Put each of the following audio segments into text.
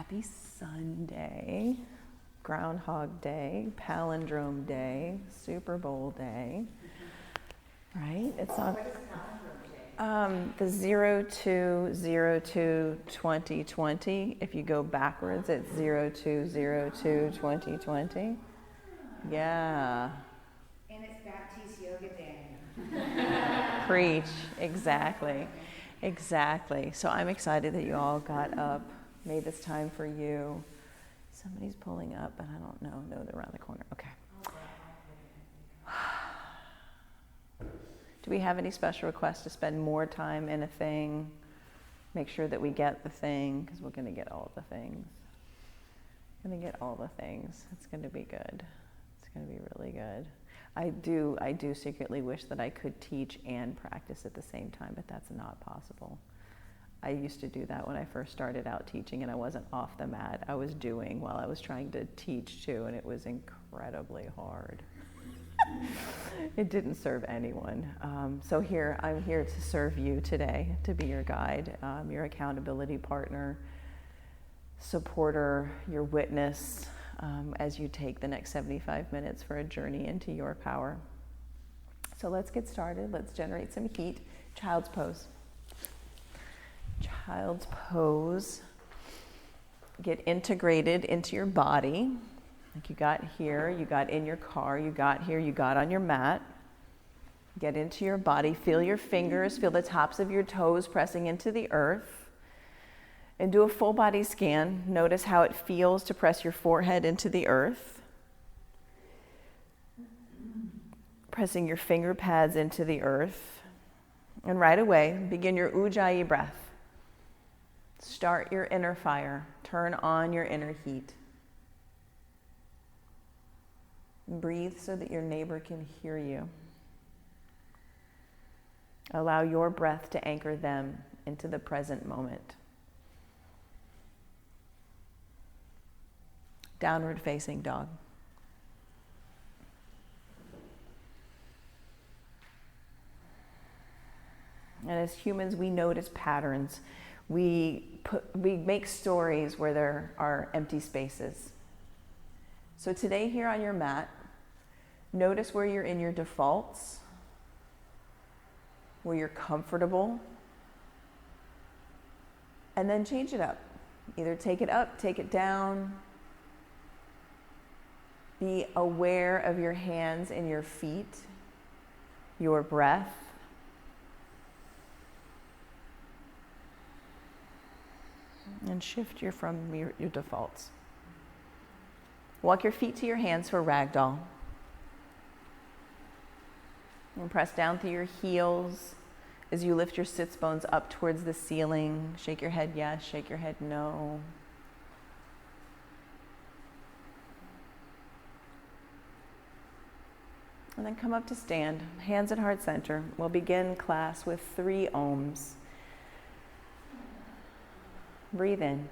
Happy Sunday, Groundhog Day, Palindrome Day, Super Bowl Day, right? It's on the 02/02/2020. If you go backwards, it's 02/02/2020. Yeah. And it's Baptiste Yoga Day. Preach. Exactly. Exactly. So I'm excited that you all got up, made this time for you. Somebody's pulling up, but I don't know. No, they're around the corner. Okay. Do we have any special requests to spend more time in a thing? Make sure that we get the thing, because we're going to get all the things. Going to get all the things. It's going to be good. It's going to be really good. I do secretly wish that I could teach and practice at the same time, but that's not possible. I used to do that when I first started out teaching, and I wasn't off the mat. I was doing while I was trying to teach too, and it was incredibly hard. It didn't serve anyone. So I'm here to serve you today, to be your guide, your accountability partner, supporter, your witness, as you take the next 75 minutes for a journey into your power. So let's get started. Let's generate some heat. Child's pose. Child's pose. Get integrated into your body. Like you got here, you got in your car, you got here, you got on your mat. Get into your body. Feel your fingers, feel the tops of your toes pressing into the earth. And do a full body scan. Notice how it feels to press your forehead into the earth. Pressing your finger pads into the earth. And right away, begin your Ujjayi breath. Start your inner fire. Turn on your inner heat. Breathe so that your neighbor can hear you. Allow your breath to anchor them into the present moment. Downward facing dog. And as humans, we notice patterns. We make stories where there are empty spaces. So today here on your mat, notice where you're in your defaults, where you're comfortable, and then change it up. Either take it up, take it down. Be aware of your hands and your feet, your breath. And shift from your defaults. Walk your feet to your hands for ragdoll. And press down through your heels as you lift your sits bones up towards the ceiling. Shake your head yes, shake your head no. And then come up to stand, hands at heart center. We'll begin class with 3 ohms. Breathe in.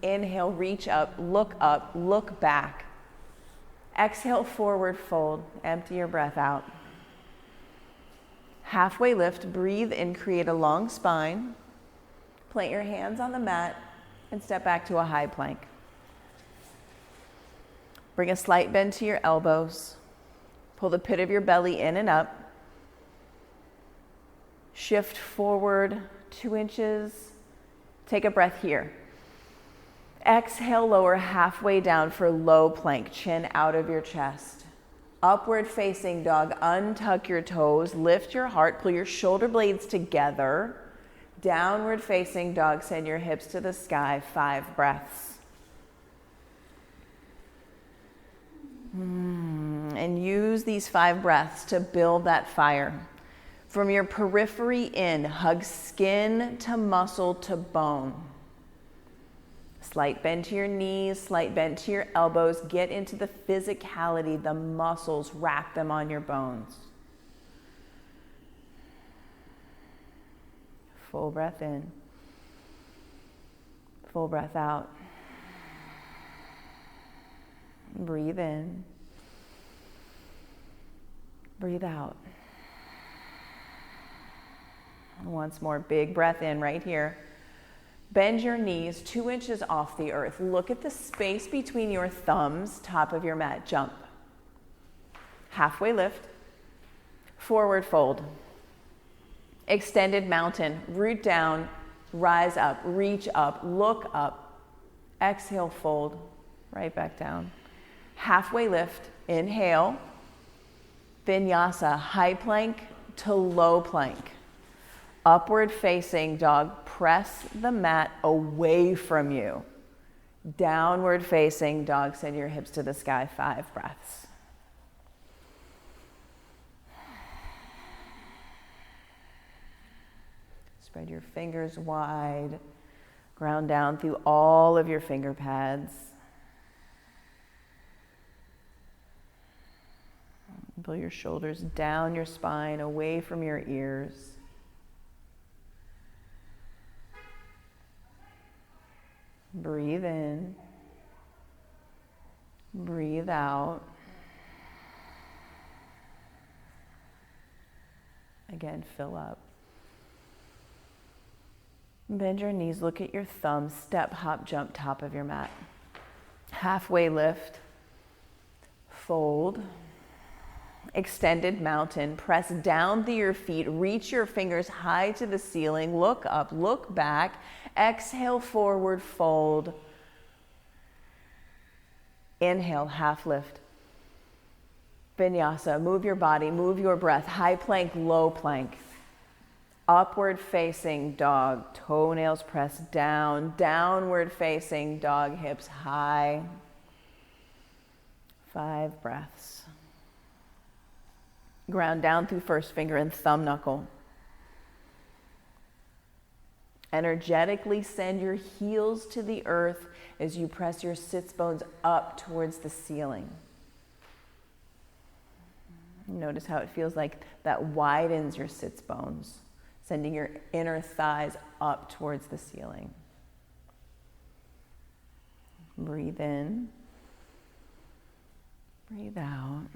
Inhale, reach up, look back. Exhale, forward fold. Empty your breath out. Halfway lift, breathe in, create a long spine. Plant your hands on the mat and step back to a high plank. Bring a slight bend to your elbows. Pull the pit of your belly in and up. Shift forward 2 inches. Take a breath here. Exhale, lower halfway down for low plank, chin out of your chest. Upward facing dog, untuck your toes, lift your heart, pull your shoulder blades together. Downward facing dog, send your hips to the sky, 5 breaths. and use these 5 breaths to build that fire. From your periphery in, hug skin to muscle to bone. Slight bend to your knees, slight bend to your elbows. Get into the physicality, the muscles, wrap them on your bones. Full breath in. Full breath out. Breathe in. Breathe out. Once more, big breath in right here. Bend your knees 2 inches off the earth. Look at the space between your thumbs, top of your mat. Jump. Halfway lift. Forward fold. Extended mountain. Root down. Rise up. Reach up. Look up. Exhale, fold. Right back down. Halfway lift. Inhale. Vinyasa. High plank to low plank. Upward facing dog. Press the mat away from you. Downward facing dog. Send your hips to the sky. 5 breaths. Spread your fingers wide. Ground down through all of your finger pads. Pull your shoulders down your spine, away from your ears. Breathe in. Breathe out. Again, fill up. Bend your knees, look at your thumbs, step, hop, jump, top of your mat. Halfway lift. Fold. Extended mountain. Press down through your feet. Reach your fingers high to the ceiling. Look up, look back. Exhale, forward fold. Inhale, half lift. Vinyasa. Move your body, move your breath. High plank, low plank. Upward facing dog. Toenails press down. Downward facing dog. Hips high. 5 breaths. Ground down through first finger and thumb knuckle. Energetically send your heels to the earth as you press your sits bones up towards the ceiling. Notice how it feels like that widens your sits bones, sending your inner thighs up towards the ceiling. Breathe in. Breathe out.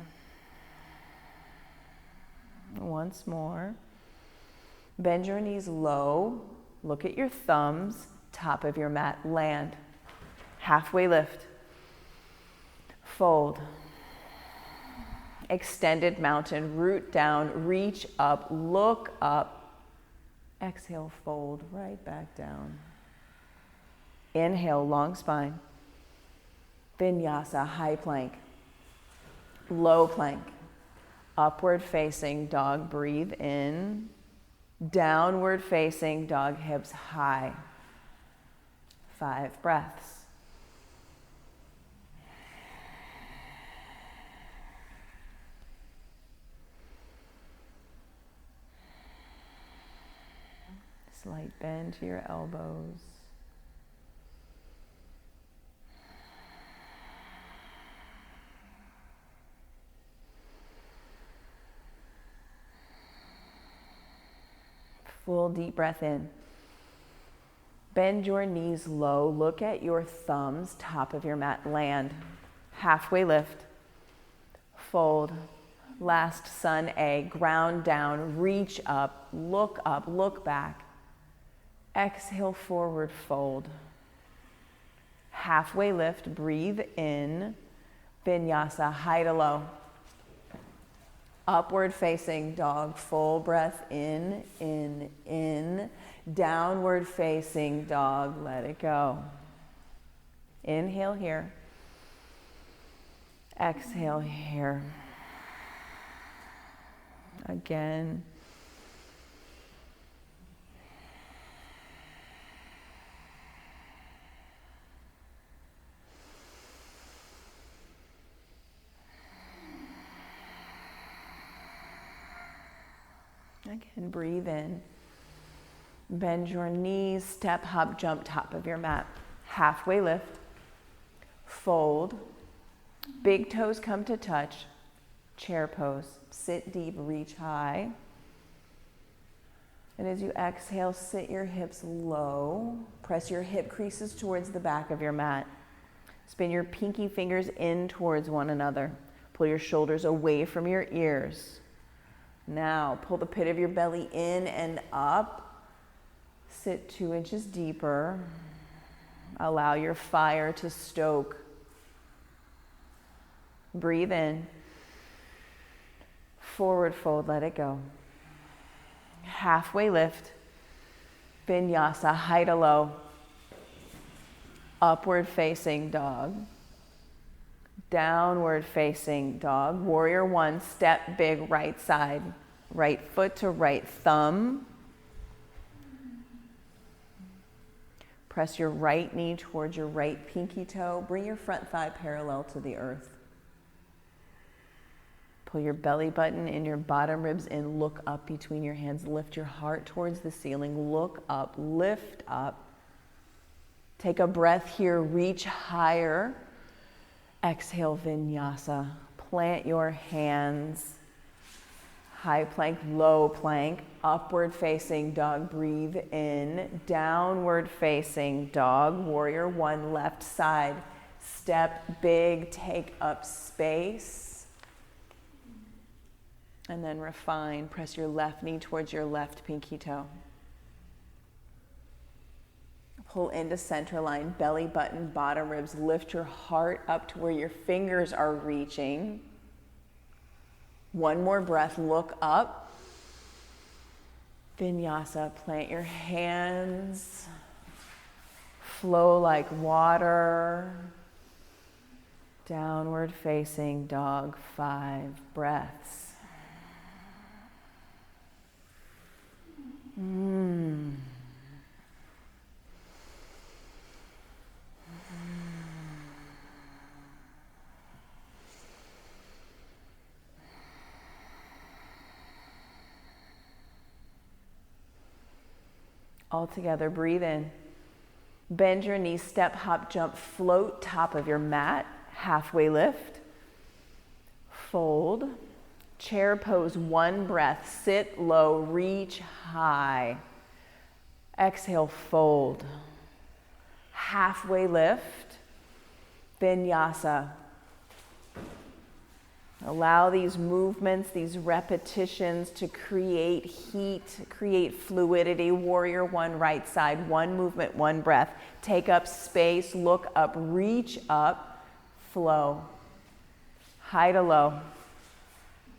Once more. Bend your knees low. Look at your thumbs. Top of your mat. Land. Halfway lift. Fold. Extended mountain. Root down. Reach up. Look up. Exhale, fold right back down. Inhale, long spine. Vinyasa, high plank. Low plank. Upward facing dog, breathe in. Downward facing dog, hips high. 5 breaths. Slight bend to your elbows. Full deep breath in. Bend your knees low. Look at your thumbs, top of your mat. Land. Halfway lift. Fold. Last sun A. Ground down. Reach up. Look back. Exhale, forward fold. Halfway lift. Breathe in. Vinyasa, high to low. Upward facing dog, full breath in. Downward facing dog, let it go. Inhale here. Exhale here. Again. Again, breathe in. Bend your knees, step, hop, jump, top of your mat. Halfway lift. Fold. Big toes come to touch. Chair pose. Sit deep, reach high. And as you exhale, sit your hips low. Press your hip creases towards the back of your mat. Spin your pinky fingers in towards one another. Pull your shoulders away from your ears. Now, pull the pit of your belly in and up. Sit 2 inches deeper. Allow your fire to stoke. Breathe in. Forward fold, let it go. Halfway lift. Vinyasa, high to low. Upward facing dog. Downward facing dog. Warrior 1, step big, right side. Right foot to right thumb. Press your right knee towards your right pinky toe. Bring your front thigh parallel to the earth. Pull your belly button and your bottom ribs in. Look up between your hands. Lift your heart towards the ceiling. Look up, lift up. Take a breath here. Reach higher. Exhale, vinyasa. Plant your hands. High plank, low plank, upward facing dog, breathe in, downward facing dog, warrior 1, left side, step big, take up space, and then refine, press your left knee towards your left pinky toe. Pull into center line, belly button, bottom ribs, lift your heart up to where your fingers are reaching. One more breath, look up. Vinyasa, plant your hands. Flow like water. Downward facing dog, 5 breaths. All together, breathe in. Bend your knees, step, hop, jump, float top of your mat, halfway lift. Fold. Chair pose, 1 breath, sit low, reach high. Exhale, fold. Halfway lift. Vinyasa. Allow these movements, these repetitions to create heat, create fluidity. Warrior 1, right side, 1 movement, 1 breath. Take up space, look up, reach up, flow. High to low.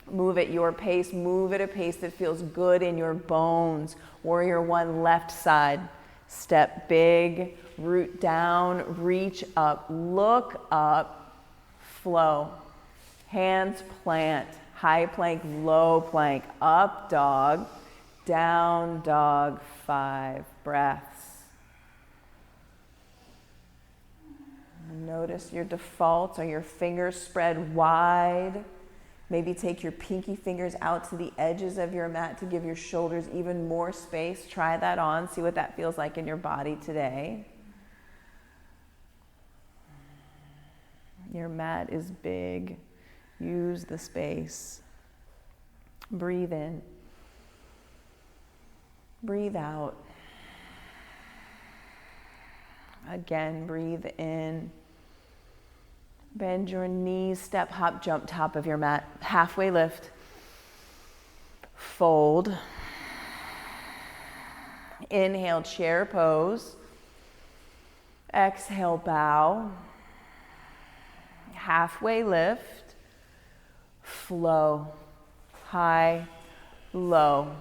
Move at your pace, move at a pace that feels good in your bones. Warrior 1, left side, step big, root down, reach up, look up, flow. Hands plant, high plank, low plank, up dog, down dog, 5 breaths. Notice your defaults. Are your fingers spread wide? Maybe take your pinky fingers out to the edges of your mat to give your shoulders even more space. Try that on, see what that feels like in your body today. Your mat is big. Use the space. Breathe in. Breathe out. Again, breathe in. Bend your knees, step, hop, jump, top of your mat. Halfway lift. Fold. Inhale, chair pose. Exhale, bow. Halfway lift. Flow, high, low,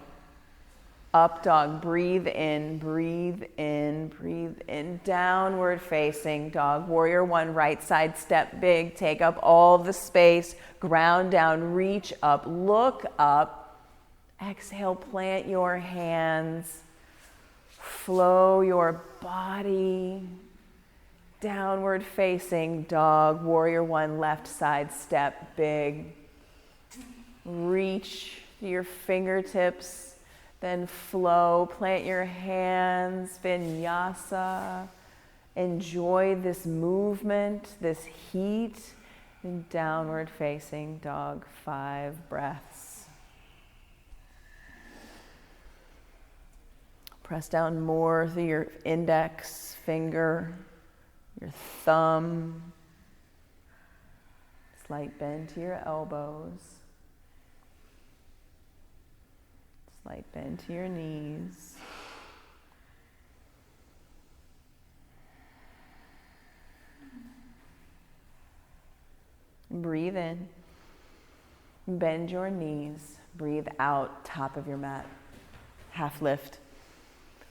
up dog, breathe in, breathe in, breathe in, downward facing dog, warrior 1, right side, step big, take up all the space, ground down, reach up, look up, exhale, plant your hands, flow your body, downward facing dog, warrior 1, left side, step big. Reach your fingertips Then flow, plant your hands, vinyasa. Enjoy this movement, this heat. And downward facing dog, 5 breaths. Press down more through your index finger, your thumb. Slight bend to your elbows. Slight bend to your knees. Breathe in. Bend your knees. Breathe out, top of your mat. Half lift.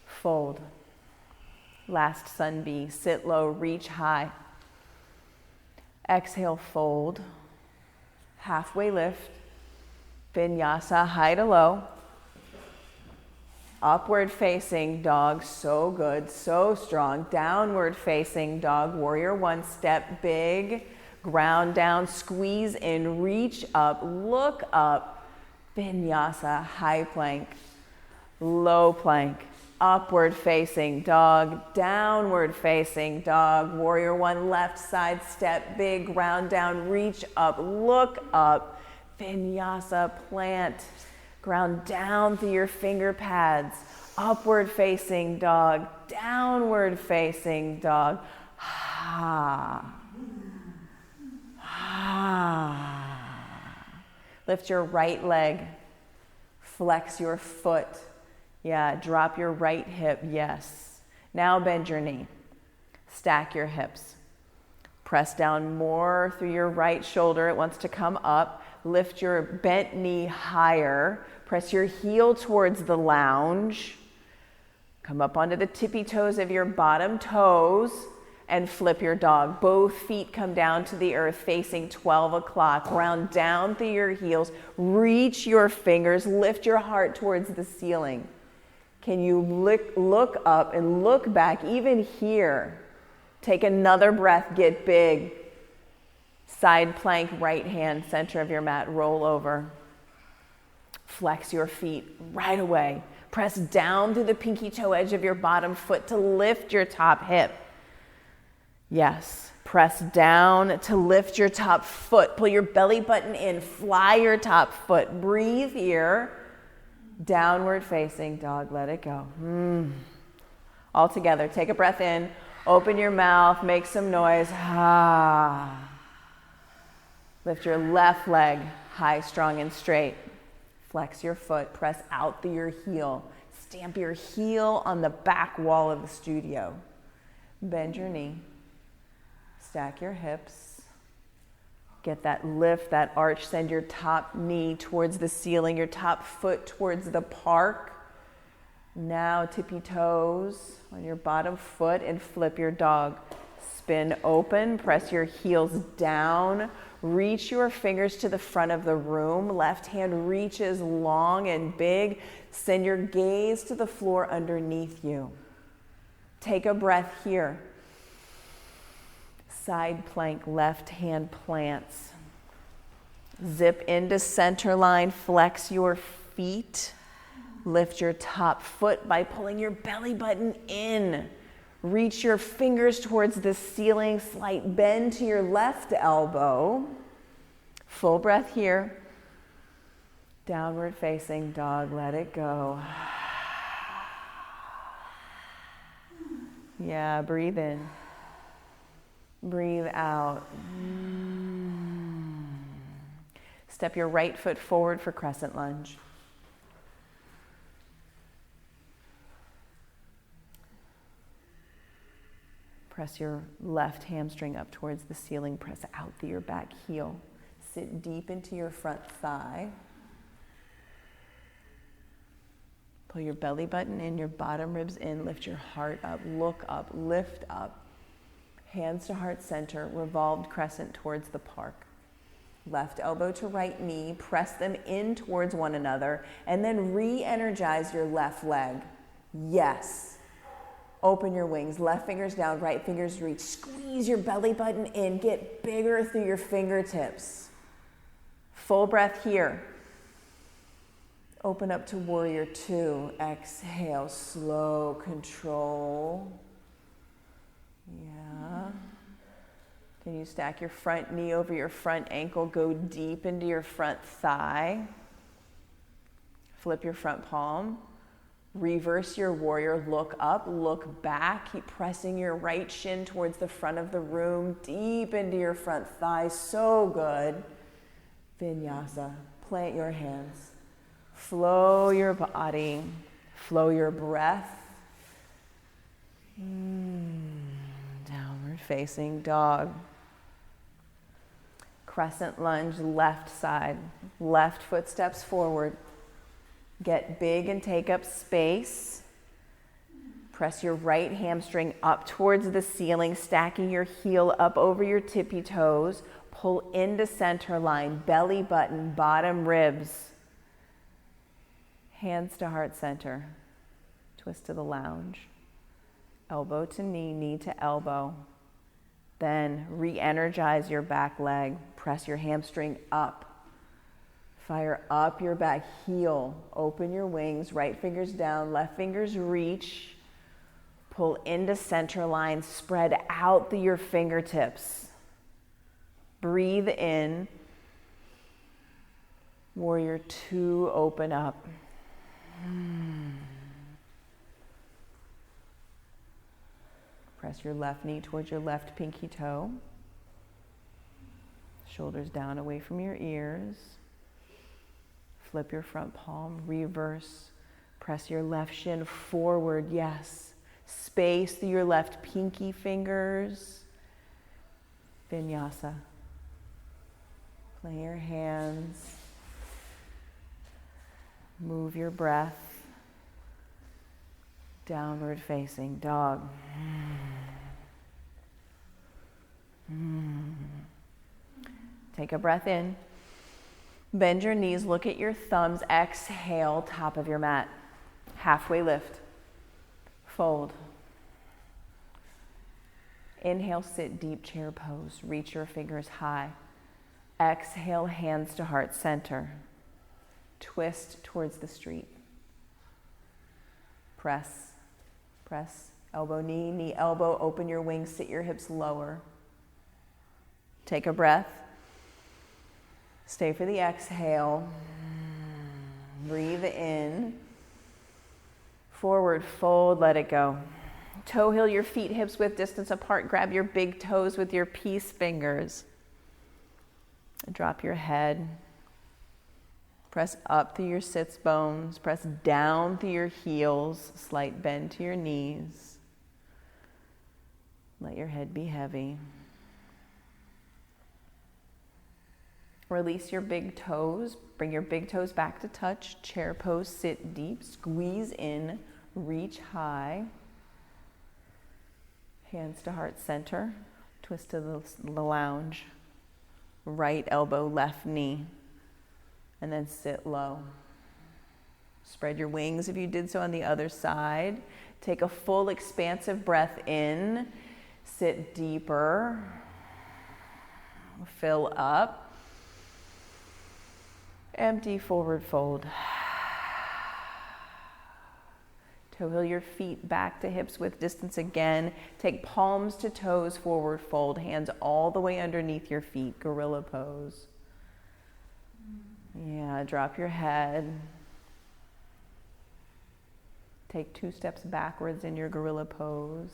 Fold. Last sun bee. Sit low, reach high. Exhale, fold. Halfway lift. Vinyasa, high to low. Upward facing dog, so good, so strong. Downward facing dog, warrior 1, step big. Ground down, squeeze in, reach up, look up. Vinyasa, high plank, low plank. Upward facing dog, downward facing dog. Warrior 1, left side step big, ground down, reach up, look up. Vinyasa, plant. Ground down through your finger pads. Upward facing dog, downward facing dog. Ha. Lift your right leg, flex your foot. Yeah, drop your right hip, yes. Now bend your knee, stack your hips. Press down more through your right shoulder, it wants to come up. Lift your bent knee higher, press your heel towards the lounge. Come up onto the tippy toes of your bottom toes. And flip your dog. Both feet come down to the earth facing 12 o'clock. Ground down through your heels. Reach your fingers. Lift your heart towards the ceiling. Can you look up and look back even here? Take another breath. Get big. Side plank, right hand, center of your mat. Roll over. Flex your feet right away. Press down through the pinky toe edge of your bottom foot to lift your top hip. Yes, press down to lift your top foot. Pull your belly button in, fly your top foot. Breathe here. Downward facing dog, let it go. All together, take a breath in, open your mouth, make some noise. Ah. Lift your left leg high, strong, and straight. Flex your foot, press out through your heel. Stamp your heel on the back wall of the studio. Bend your knee. Stack your hips. Get that lift, that arch. Send your top knee towards the ceiling, your top foot towards the park. Now tippy toes on your bottom foot and flip your dog. Spin open, press your heels down. Reach your fingers to the front of the room. Left hand reaches long and big. Send your gaze to the floor underneath you. Take a breath here. Side plank, left hand plants. Zip into center line, flex your feet. Lift your top foot by pulling your belly button in. Reach your fingers towards the ceiling, slight bend to your left elbow. Full breath here. Downward facing dog, let it go. Yeah, breathe in. Breathe out. Step your right foot forward for crescent lunge. Press your left hamstring up towards the ceiling. Press out through your back heel. Sit deep into your front thigh. Pull your belly button in, your bottom ribs in. Lift your heart up, look up, lift up. Hands to heart center, revolved crescent towards the park. Left elbow to right knee, press them in towards one another, and then re-energize your left leg. Yes. Open your wings, left fingers down, right fingers reach. Squeeze your belly button in, get bigger through your fingertips. Full breath here. Open up to warrior two. Exhale, slow control. Yeah. Can you stack your front knee over your front ankle? Go deep into your front thigh. Flip your front palm. Reverse your warrior. Look up, look back. Keep pressing your right shin towards the front of the room, deep into your front thigh. So good. Vinyasa. Plant your hands. Flow your body. Flow your breath. Downward facing dog. Crescent lunge, left side. Left foot steps forward. Get big and take up space. Press your right hamstring up towards the ceiling, stacking your heel up over your tippy toes. Pull into center line, belly button, bottom ribs. Hands to heart center. Twist to the lounge. Elbow to knee, knee to elbow. Then re-energize your back leg. Press your hamstring up. Fire up your back heel. Open your wings, right fingers down, left fingers reach. Pull into center line, spread out through your fingertips. Breathe in. Warrior two, open up. Press your left knee towards your left pinky toe. Shoulders down away from your ears. Flip your front palm, reverse. Press your left shin forward, yes. Space through your left pinky fingers. Vinyasa. Play your hands. Move your breath. Downward facing dog. Take a breath in. Bend your knees, look at your thumbs. Exhale, top of your mat. Halfway lift. Fold. Inhale, sit deep chair pose. Reach your fingers high. Exhale, hands to heart center. Twist towards the street. Press, press, elbow, knee, knee, elbow. Open your wings, sit your hips lower. Take a breath. Stay for the exhale. Breathe in. Forward fold, let it go. Toe heel your feet, hips width distance apart. Grab your big toes with your peace fingers. Drop your head. Press up through your sits bones. Press down through your heels. Slight bend to your knees. Let your head be heavy. Release your big toes. Bring your big toes back to touch. Chair pose, sit deep. Squeeze in, reach high. Hands to heart center. Twist to the lounge. Right elbow, left knee. And then sit low. Spread your wings if you did so on the other side. Take a full expansive breath in. Sit deeper. Fill up. Empty, forward fold. Toe heel your feet back to hips width distance again. Take palms to toes, forward fold. Hands all the way underneath your feet. Gorilla pose. Yeah, drop your head. Take 2 steps backwards in your gorilla pose.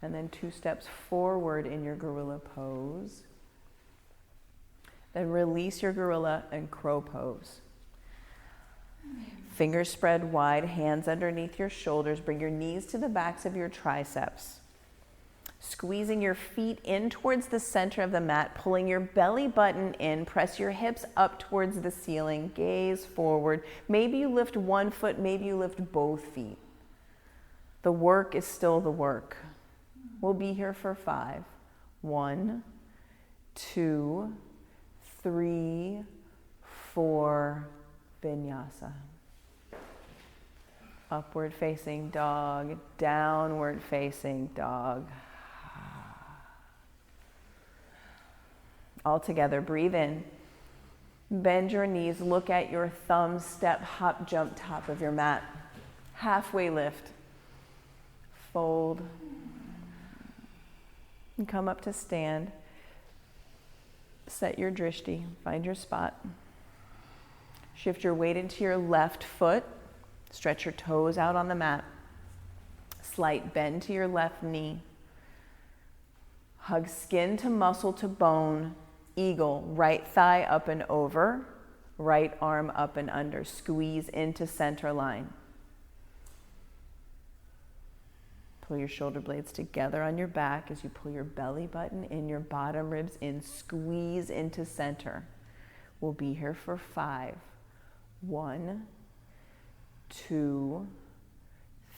And then 2 steps forward in your gorilla pose. Then release your gorilla and crow pose. Fingers spread wide, hands underneath your shoulders. Bring your knees to the backs of your triceps. Squeezing your feet in towards the center of the mat, pulling your belly button in, press your hips up towards the ceiling, gaze forward. Maybe you lift one foot, maybe you lift both feet. The work is still the work. We'll be here for 5. 1, 2, 3, 4, vinyasa. Upward facing dog, downward facing dog. All together, breathe in. Bend your knees, look at your thumb, step, hop, jump, top of your mat. Halfway lift. Fold. And come up to stand. Set your drishti, find your spot. Shift your weight into your left foot. Stretch your toes out on the mat. Slight bend to your left knee. Hug skin to muscle to bone. Eagle, right thigh up and over, right arm up and under. Squeeze into center line. Pull your shoulder blades together on your back as you pull your belly button in, your bottom ribs in. Squeeze into center. We'll be here for 5. 1, 2,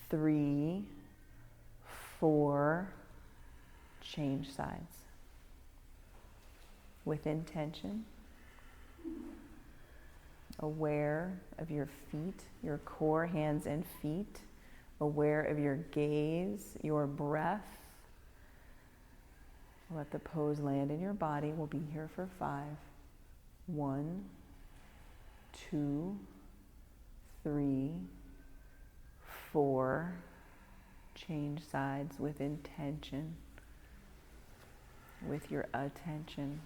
3, 4. Change sides. With intention. Aware of your feet, your core, hands and feet. Aware of your gaze, your breath. Let the pose land in your body. We'll be here for 5. 1, 2, 3, 4. Change sides with intention, with your attention.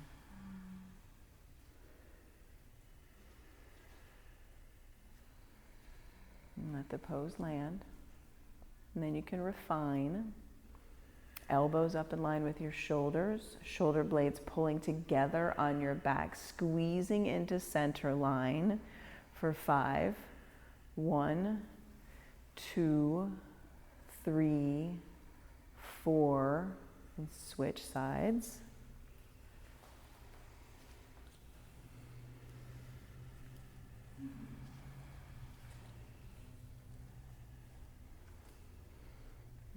And let the pose land. And then you can refine. Elbows up in line with your shoulders. Shoulder blades pulling together on your back. Squeezing into center line for 5. 1, 2, 3, 4. And switch sides.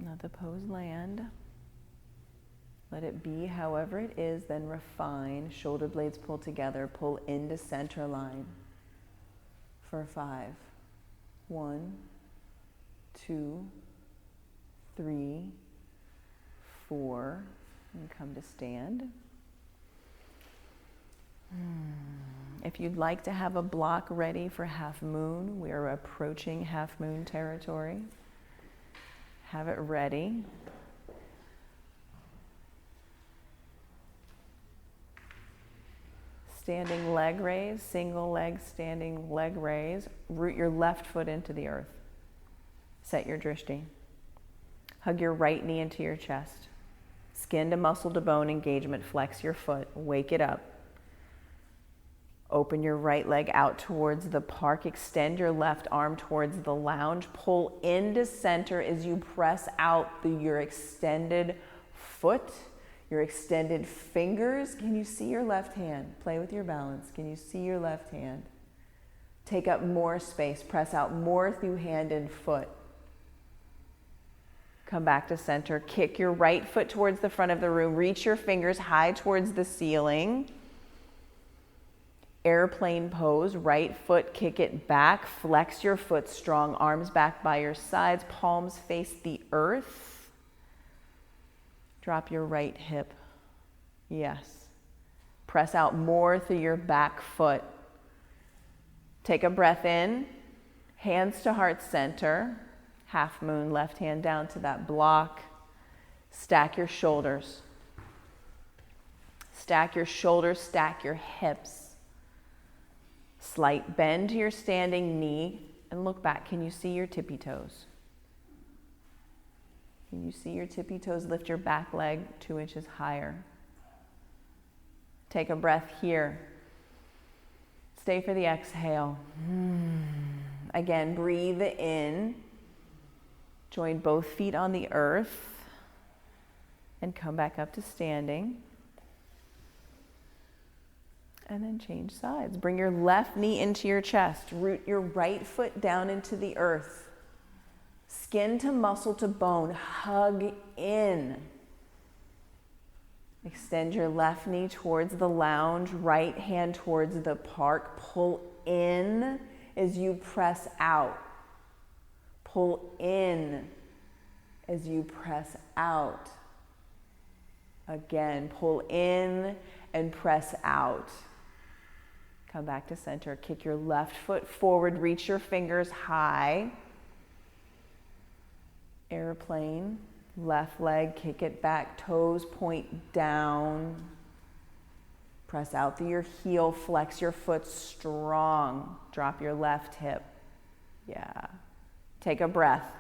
Let the pose land. Let it be however it is, then refine. Shoulder blades pull together, pull into center line for 5. 1, 2, 3, 4, and come to stand. If you'd like to have a block ready for half moon, we are approaching half moon territory. Have it ready. Standing leg raise, single leg standing leg raise. Root your left foot into the earth. Set your drishti. Hug your right knee into your chest. Skin to muscle to bone engagement. Flex your foot. Wake it up. Open your right leg out towards the park. Extend your left arm towards the lounge. Pull into center as you press out your extended foot, your extended fingers. Can you see your left hand? Play with your balance. Can you see your left hand? Take up more space. Press out more through hand and foot. Come back to center. Kick your right foot towards the front of the room. Reach your fingers high towards the ceiling. Airplane pose, right foot, kick it back, flex your foot strong, arms back by your sides, palms face the earth. Drop your right hip. Yes. Press out more through your back foot. Take a breath in, hands to heart center, half moon, left hand down to that block. Stack your shoulders. Stack your shoulders, stack your hips. Slight bend to your standing knee and look back. Can you see your tippy toes? Can you see your tippy toes? Lift your back leg 2 inches higher. Take a breath here. Stay for the exhale. Again, breathe in. Join both feet on the earth and come back up to standing. And then change sides. Bring your left knee into your chest. Root your right foot down into the earth. Skin to muscle to bone. Hug in. Extend your left knee towards the lounge. Right hand towards the park. Pull in as you press out. Pull in as you press out. Again, pull in and press out. Come back to center. Kick your left foot forward. Reach your fingers high. Airplane. Left leg, kick it back. Toes point down. Press out through your heel. Flex your foot strong. Drop your left hip. Yeah. Take a breath.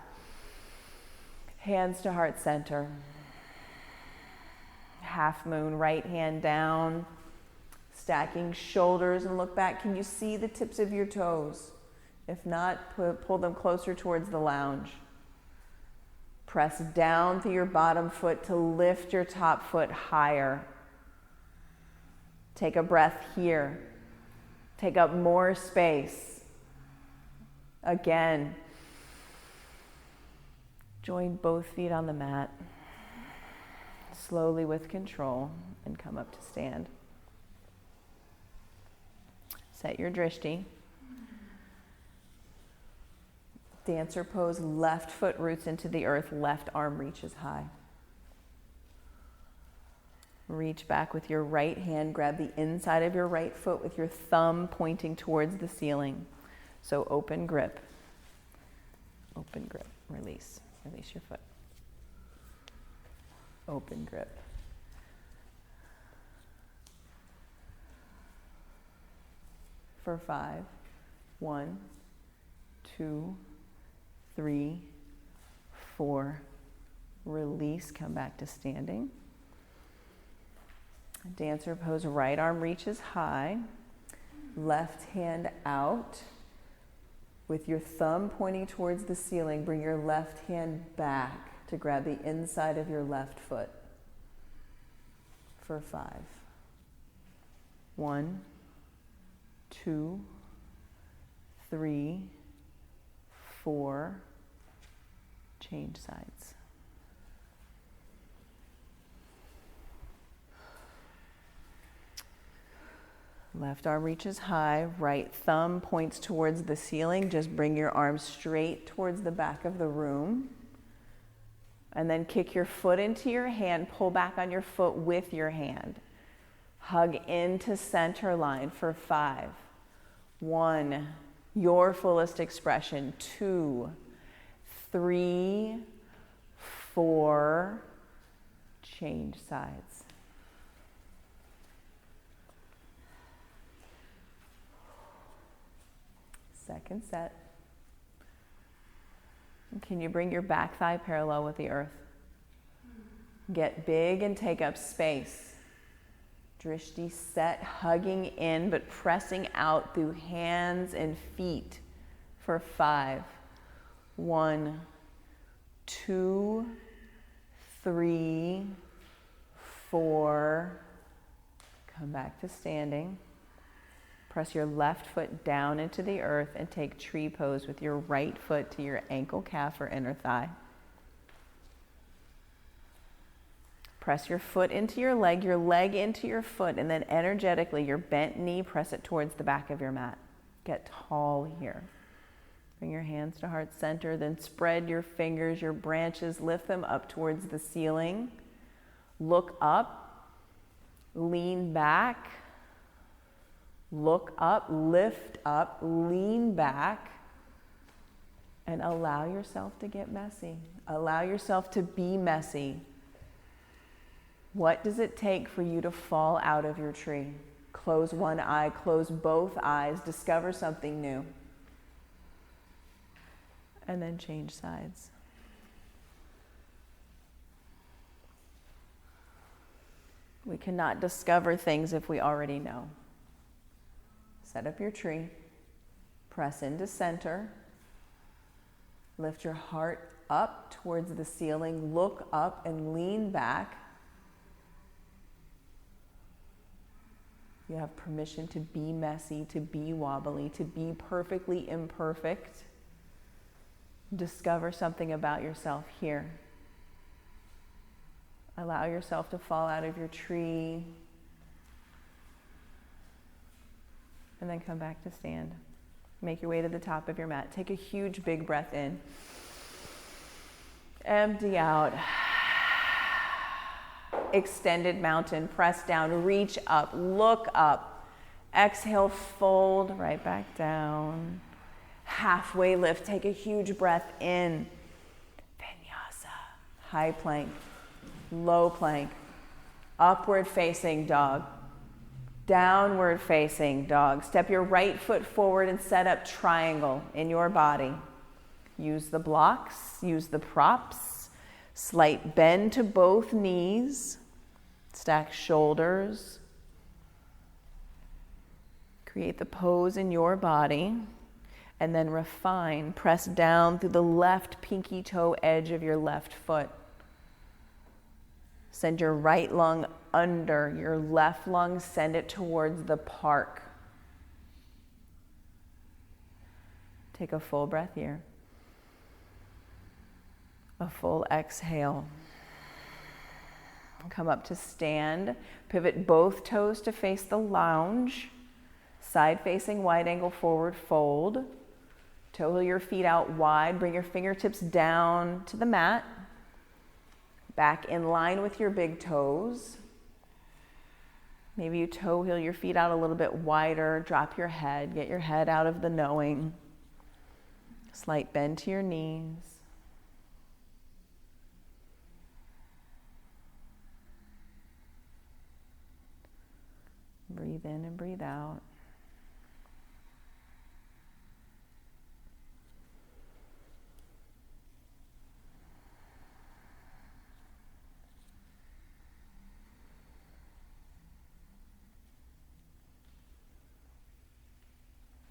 Hands to heart center. Half moon, right hand down. Stacking shoulders and look back. Can you see the tips of your toes? If not, pull them closer towards the lounge. Press down through your bottom foot to lift your top foot higher. Take a breath here. Take up more space. Again. Join both feet on the mat. Slowly with control and come up to stand. Set your drishti. Dancer pose, left foot roots into the earth, left arm reaches high. Reach back with your right hand, grab the inside of your right foot with your thumb pointing towards the ceiling. So open grip, release, release your foot. Open grip. For 5, 1, 2, 3, 4, release, come back to standing. Dancer pose, right arm reaches high, left hand out. With your thumb pointing towards the ceiling, bring your left hand back to grab the inside of your left foot. For 5. 1, 2, 3, 4, change sides. Left arm reaches high, right thumb points towards the ceiling. Just bring your arms straight towards the back of the room. And then kick your foot into your hand, pull back on your foot with your hand. Hug into center line for 5. 1, your fullest expression. 2, 3, 4, change sides. Second set. Can you bring your back thigh parallel with the earth? Get big and take up space. Drishti set, hugging in but pressing out through hands and feet for 5. 1, 2, 3, 4. Come back to standing. Press your left foot down into the earth and take tree pose with your right foot to your ankle, calf, or inner thigh. Press your foot into your leg into your foot, and then energetically, your bent knee, press it towards the back of your mat. Get tall here. Bring your hands to heart center, then spread your fingers, your branches, lift them up towards the ceiling. Look up, lean back. Look up, lift up, lean back, and allow yourself to get messy. Allow yourself to be messy. What does it take for you to fall out of your tree? Close one eye, close both eyes, discover something new. And then change sides. We cannot discover things if we already know. Set up your tree, press into center, lift your heart up towards the ceiling, look up and lean back. You have permission to be messy, to be wobbly, to be perfectly imperfect. Discover something about yourself here. Allow yourself to fall out of your tree. And then come back to stand. Make your way to the top of your mat. Take a huge, big breath in. Empty out. Extended mountain. Press down. Reach up. Look up. Exhale, fold right back down. Halfway lift, take a huge breath in. Vinyasa, high plank, low plank, upward facing dog, downward facing dog. Step your right foot forward and set up triangle in your body. Use the blocks, use the props. Slight bend to both knees. Stack shoulders. Create the pose in your body. And then refine. Press down through the left pinky toe edge of your left foot. Send your right lung under. Your left lung, send it towards the park. Take a full breath here. A full exhale. Come up to stand. Pivot both toes to face the lounge. Side facing wide angle forward fold. Toe your feet out wide. Bring your fingertips down to the mat. Back in line with your big toes. Maybe you toe heel your feet out a little bit wider. Drop your head. Get your head out of the knowing. Slight bend to your knees. Breathe in and breathe out.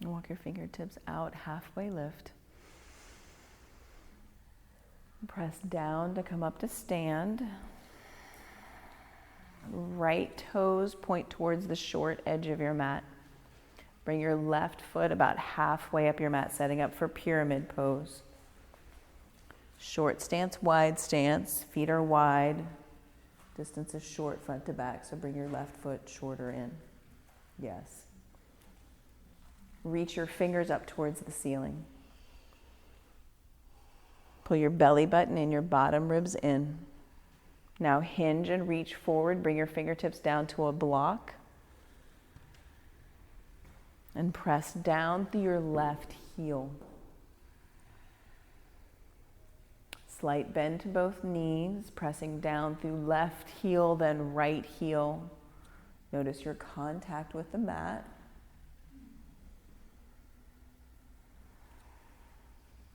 Walk your fingertips out, halfway lift. Press down to come up to stand. Right toes point towards the short edge of your mat. Bring your left foot about halfway up your mat, setting up for pyramid pose. Short stance, wide stance. Feet are wide. Distance is short front to back, so bring your left foot shorter in. Yes. Reach your fingers up towards the ceiling. Pull your belly button and your bottom ribs in. Now hinge and reach forward. Bring your fingertips down to a block. And press down through your left heel. Slight bend to both knees. Pressing down through left heel, then right heel. Notice your contact with the mat.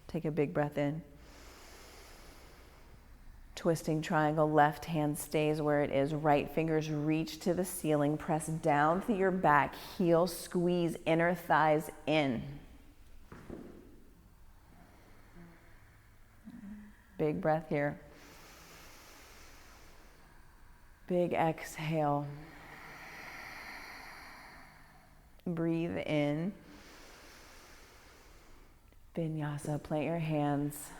Take a big breath in. Twisting triangle, left hand stays where it is. Right fingers reach to the ceiling. Press down through your back heel. Squeeze inner thighs in. Big breath here. Big exhale. Breathe in. Vinyasa, plant your hands.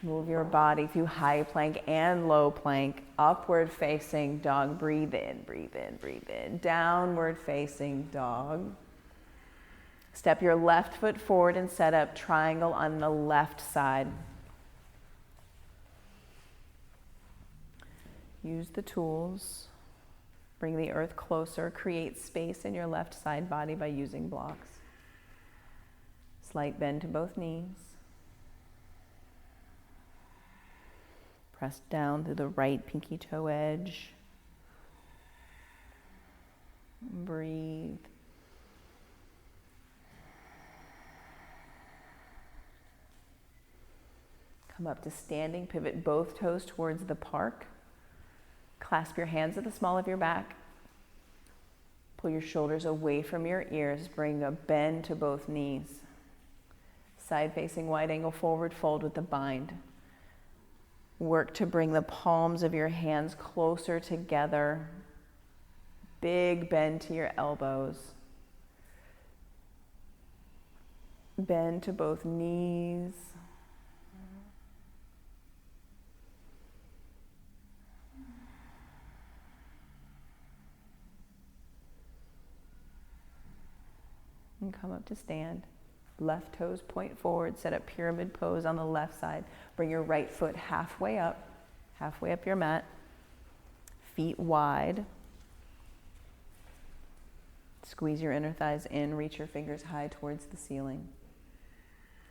Move your body through high plank and low plank. Upward facing dog. Breathe in, breathe in, breathe in. Downward facing dog. Step your left foot forward and set up triangle on the left side. Use the tools. Bring the earth closer. Create space in your left side body by using blocks. Slight bend to both knees. Press down through the right pinky toe edge. Breathe. Come up to standing. Pivot both toes towards the park. Clasp your hands at the small of your back. Pull your shoulders away from your ears. Bring a bend to both knees. Side facing wide angle forward fold with the bind. Work to bring the palms of your hands closer together. Big bend to your elbows. Bend to both knees. And come up to stand. Left toes point forward, set up pyramid pose on the left side. Bring your right foot halfway up your mat. Feet wide. Squeeze your inner thighs in, reach your fingers high towards the ceiling.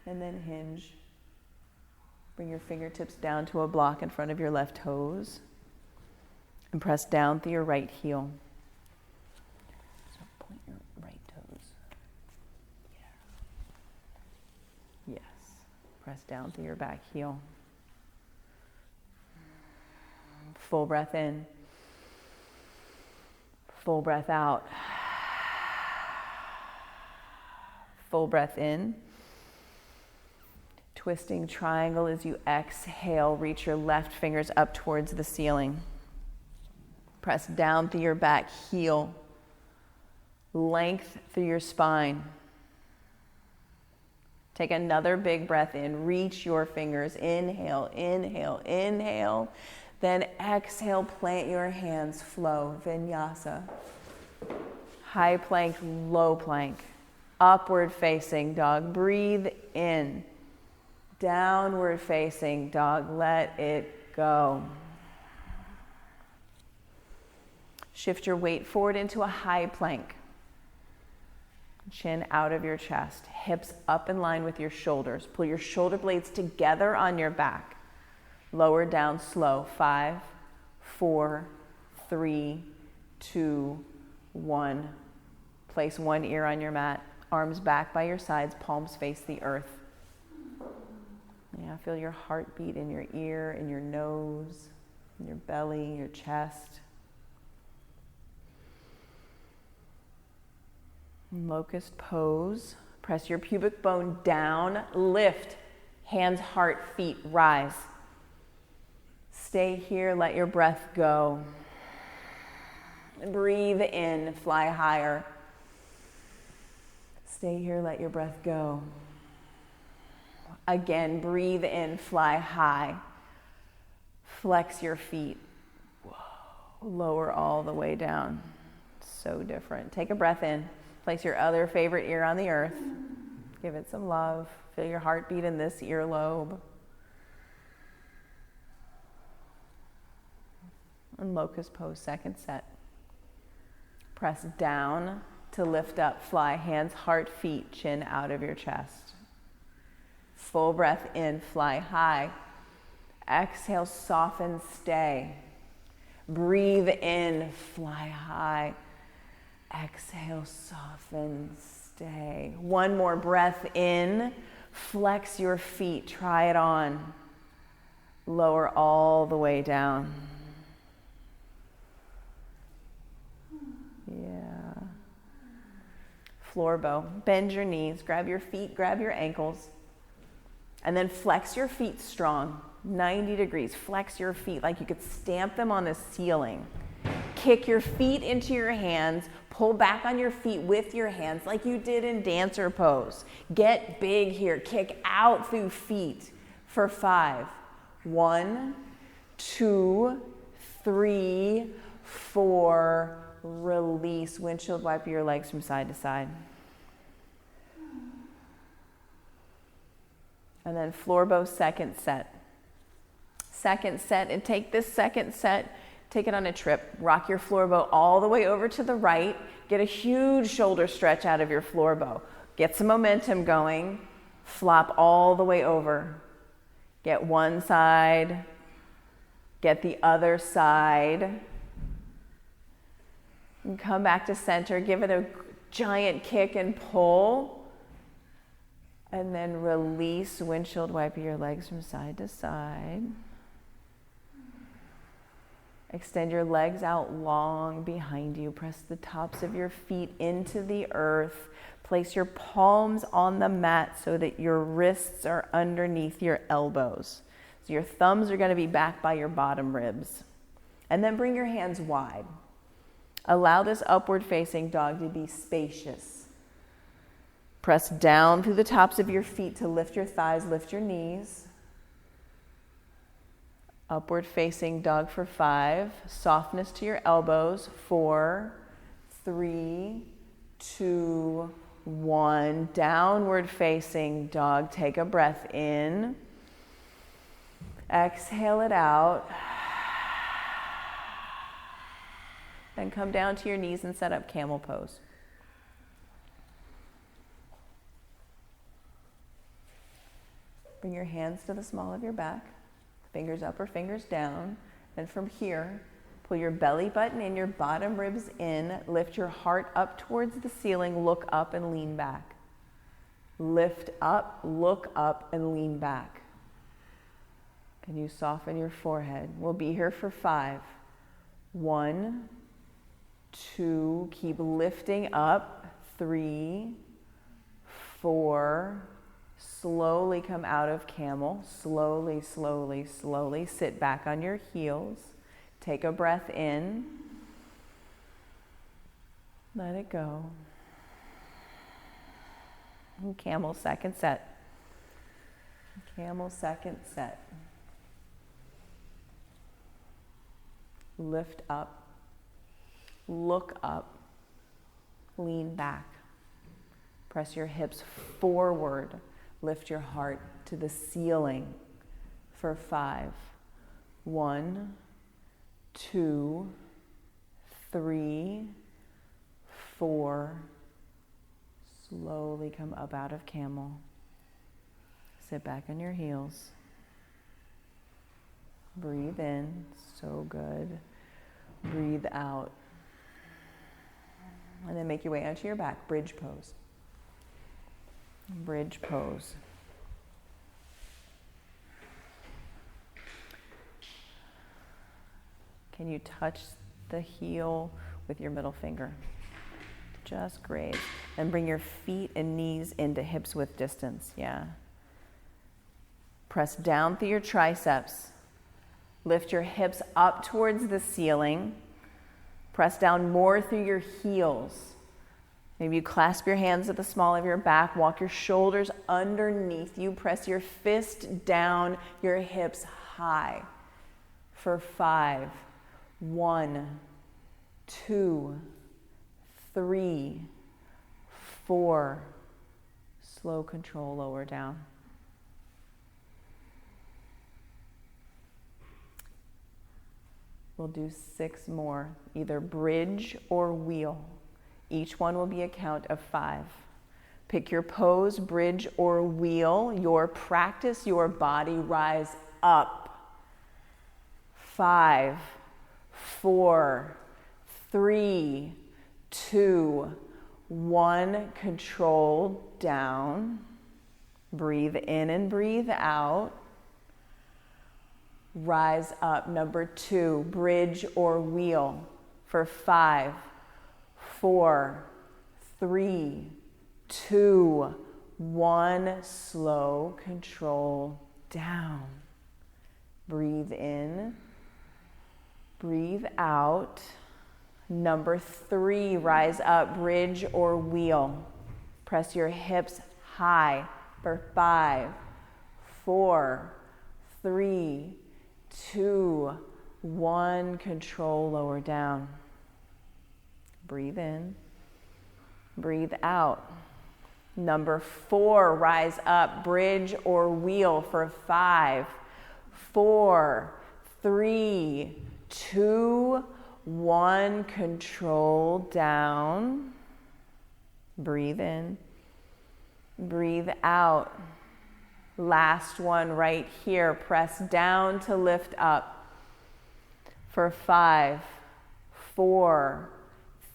And then hinge. Bring your fingertips down to a block in front of your left toes. And press down through your right heel. So point your right toes. Yeah. Yes. Press down through your back heel. Full breath in. Full breath out. Full breath in. Twisting triangle as you exhale. Reach your left fingers up towards the ceiling. Press down through your back heel. Length through your spine. Take another big breath in. Reach your fingers. Inhale, inhale, inhale. Then exhale, plant your hands, flow, vinyasa. High plank, low plank. Upward facing dog, breathe in. Downward facing dog, let it go. Shift your weight forward into a high plank. Chin out of your chest, hips up in line with your shoulders. Pull your shoulder blades together on your back. Lower down slow. 5, 4, 3, 2, 1. Place one ear on your mat. Arms back by your sides, palms face the earth. Yeah, feel your heartbeat in your ear, in your nose, in your belly, your chest. Locust pose. Press your pubic bone down, lift. Hands, heart, feet, rise. Stay here, let your breath go. Breathe in, fly higher. Stay here, let your breath go. Again, breathe in, fly high. Flex your feet. Whoa. Lower all the way down. So different. Take a breath in. Place your other favorite ear on the earth. Give it some love. Feel your heartbeat in this earlobe. And locust pose, second set. Press down to lift up, fly, hands, heart, feet, chin out of your chest. Full breath in, fly high. Exhale, soften, stay. Breathe in, fly high. Exhale, soften, stay. One more breath in, flex your feet, try it on. Lower all the way down. Yeah. Floor bow. Bend your knees, grab your feet, grab your ankles, and then flex your feet strong, 90 degrees. Flex your feet like you could stamp them on the ceiling. Kick your feet into your hands, pull back on your feet with your hands like you did in dancer pose. Get big here, kick out through feet for 5. 1, 2, 3, 4, release. Windshield wiper your legs from side to side. And then floor bow, second set. Second set, and take this second set, take it on a trip. Rock your floor bow all the way over to the right. Get a huge shoulder stretch out of your floor bow. Get some momentum going. Flop all the way over. Get one side. Get the other side. And come back to center. Give it a giant kick and pull. And then release, windshield wiper your legs from side to side. Extend your legs out long behind you. Press the tops of your feet into the earth. Place your palms on the mat so that your wrists are underneath your elbows. So your thumbs are going to be back by your bottom ribs. And then bring your hands wide. Allow this upward facing dog to be spacious. Press down through the tops of your feet to lift your thighs, lift your knees. Upward facing dog for 5. Softness to your elbows. 4, 3, 2, 1. Downward facing dog. Take a breath in. Exhale it out. Then come down to your knees and set up camel pose. Bring your hands to the small of your back, fingers up or fingers down. And from here, pull your belly button in, your bottom ribs in, lift your heart up towards the ceiling, look up and lean back. Lift up, look up and lean back. Can you soften your forehead? We'll be here for 5. 1, 2, keep lifting up. 3, 4, slowly come out of camel. Slowly, slowly, slowly. Sit back on your heels. Take a breath in. Let it go. And camel second set. Camel second set. Lift up. Look up. Lean back. Press your hips forward. Lift your heart to the ceiling for 5. 1, 2, 3, 4. Slowly come up out of camel. Sit back on your heels. Breathe in. So good. Breathe out. And then make your way onto your back. Bridge pose. Bridge pose. Can you touch the heel with your middle finger? Just graze. And bring your feet and knees into hips width distance. Yeah. Press down through your triceps. Lift your hips up towards the ceiling. Press down more through your heels. Maybe you clasp your hands at the small of your back. Walk your shoulders underneath you. Press your fist down, your hips high. For 5. 1, 2, 3, 4. Slow control, lower down. We'll do 6 more, either bridge or wheel. Each one will be a count of 5. Pick your pose, bridge or wheel. Your practice, your body, rise up. 5, 4, 3, 2, 1. Control down. Breathe in and breathe out. Rise up. Number 2, bridge or wheel for 5, 4, 3, 2, 1. Slow control down. Breathe in. Breathe out. Number 3, rise up, bridge or wheel. Press your hips high for 5, 4, 3, 2, 1. Control, lower down. Breathe in. Breathe out. Number 4, rise up, bridge or wheel for 5, 4, 3, 2, 1. Control down. Breathe in. Breathe out. Last one right here. Press down to lift up for 5, 4,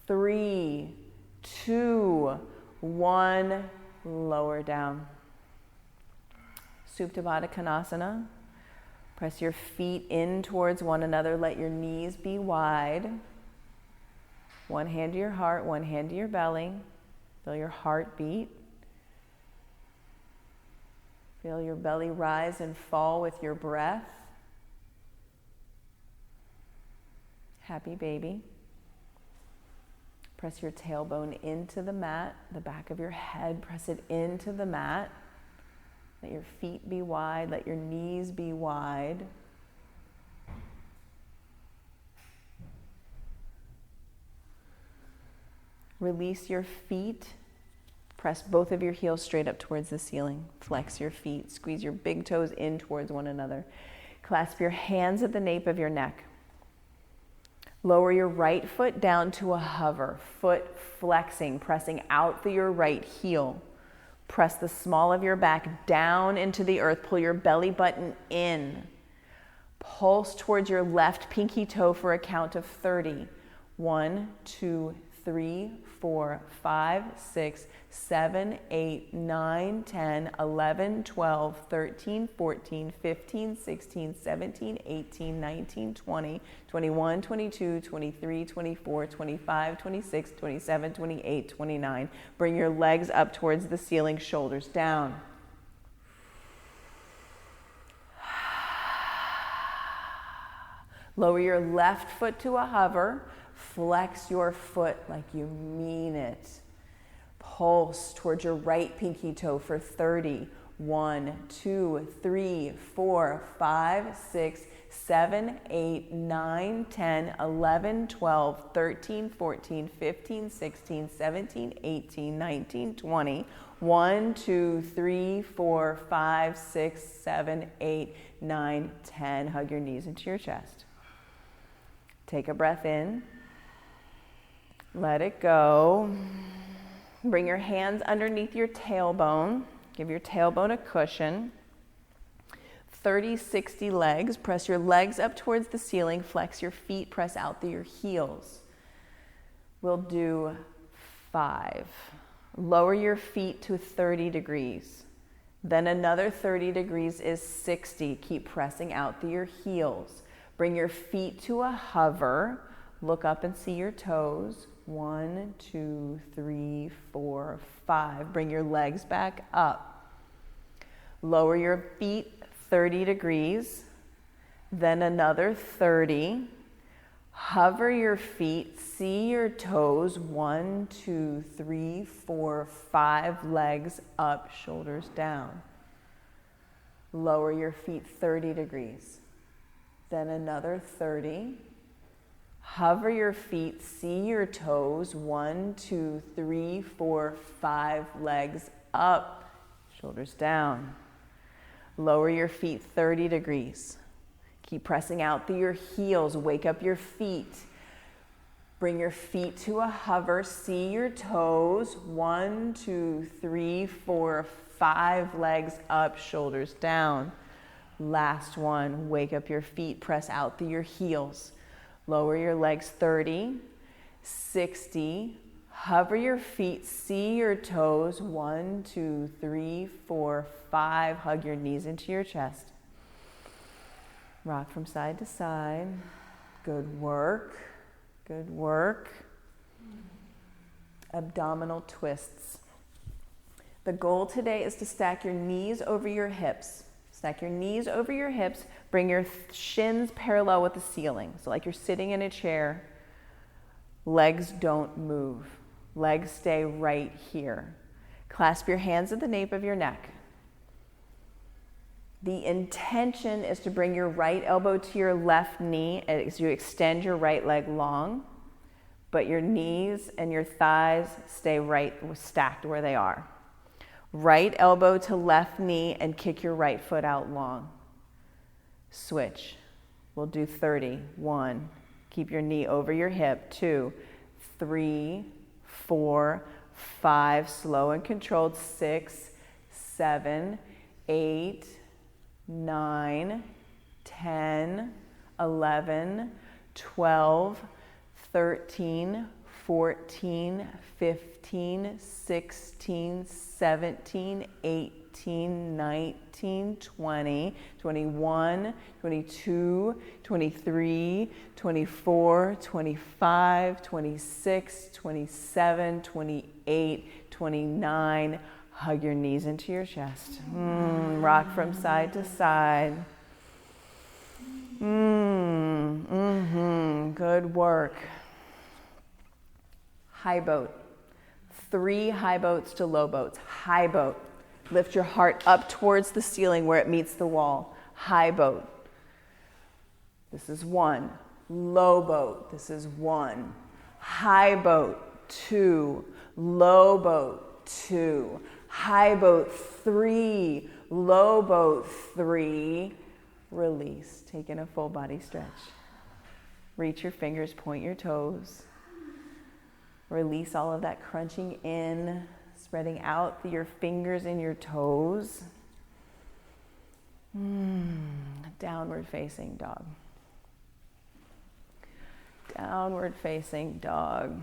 3, 2, 1. Lower down. Supta Baddha Konasana. Press your feet in towards one another. Let your knees be wide. One hand to your heart, one hand to your belly. Feel your heart beat. Feel your belly rise and fall with your breath. Happy baby. Press your tailbone into the mat, the back of your head, press it into the mat. Let your feet be wide, let your knees be wide. Release your feet. Press both of your heels straight up towards the ceiling. Flex your feet. Squeeze your big toes in towards one another. Clasp your hands at the nape of your neck. Lower your right foot down to a hover. Foot flexing, pressing out through your right heel. Press the small of your back down into the earth. Pull your belly button in. Pulse towards your left pinky toe for a count of 30. 1, 2, 3, 4, 5, 6, 7, 8, 9, 10, 11, 12, 13, 14, 15, 16, 17, 18, 19, 20, 21, 22, 23, 24, 25, 26, 27, 28, 29. Bring your legs up towards the ceiling, shoulders down. Lower your left foot to a hover. Flex your foot like you mean it. Pulse towards your right pinky toe for 30. 1, 2, 3, 4, 5, 6, 7, 8, 9, 10, 11, 12, 13, 14, 15, 16, 17, 18, 19, 20. 1, 2, 3, 4, 5, 6, 7, 8, 9, 10. Hug your knees into your chest. Take a breath in. Let it go. Bring your hands underneath your tailbone. Give your tailbone a cushion. 30, 60 legs. Press your legs up towards the ceiling. Flex your feet. Press out through your heels. We'll do 5. Lower your feet to 30 degrees. Then another 30 degrees is 60. Keep pressing out through your heels. Bring your feet to a hover. Look up and see your toes. 1, 2, 3, 4, 5. Bring your legs back up. Lower your feet 30 degrees. Then another 30. Hover your feet. See your toes. 1, 2, 3, 4, 5. Legs up, shoulders down. Lower your feet 30 degrees. Then another 30. Hover your feet, see your toes. 1, 2, 3, 4, 5. Legs up, shoulders down. Lower your feet 30 degrees. Keep pressing out through your heels. Wake up your feet. Bring your feet to a hover. See your toes. 1, 2, 3, 4, 5. Legs up, shoulders down. Last one. Wake up your feet. Press out through your heels. Lower your legs 30, 60. Hover your feet. See your toes. 1, 2, 3, 4, 5. Hug your knees into your chest. Rock from side to side. Good work. Good work. Abdominal twists. The goal today is to stack your knees over your hips. Stack your knees over your hips. Bring your shins parallel with the ceiling. So like you're sitting in a chair. Legs don't move. Legs stay right here. Clasp your hands at the nape of your neck. The intention is to bring your right elbow to your left knee as you extend your right leg long, but your knees and your thighs stay right stacked where they are. Right elbow to left knee and kick your right foot out long. Switch. We'll do 30. 1. Keep your knee over your hip. 2, 3, 4, 5. Slow and controlled. 6, 7, 8, 9, 10, 11, 12, 13, 14, 15, 16, 17, 18, 19, 20, 21, 22, 23, 24, 25, 26, 27, 28, 29. Hug your knees into your chest. Rock from side to side. Good work. High boat. 3 high boats to low boats. High boat. Lift your heart up towards the ceiling where it meets the wall. High boat. This is 1. Low boat. This is 1. High boat. 2. Low boat. 2. High boat. 3. Low boat. 3. Release. Take in a full body stretch. Reach your fingers, point your toes. Release all of that crunching in spreading out your fingers and your toes. Downward facing dog. Downward facing dog.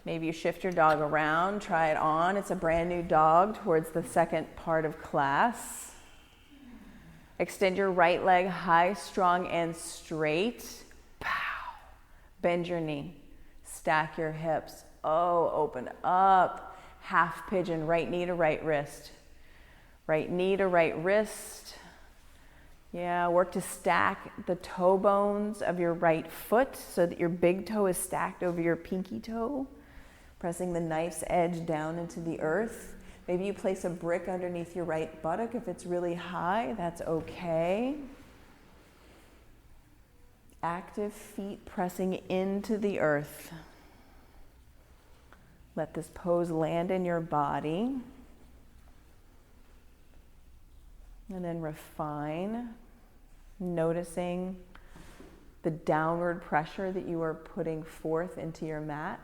Maybe you shift your dog around, try it on. It's a brand new dog towards the second part of class. Extend your right leg high, strong, and straight. Pow. Bend your knee. Stack your hips. Oh, open up. Half pigeon, right knee to right wrist. Right knee to right wrist. Yeah, work to stack the toe bones of your right foot so that your big toe is stacked over your pinky toe, pressing the knife's edge down into the earth. Maybe you place a brick underneath your right buttock. If it's really high, that's okay. Active feet pressing into the earth. Let this pose land in your body. And then refine, noticing the downward pressure that you are putting forth into your mat.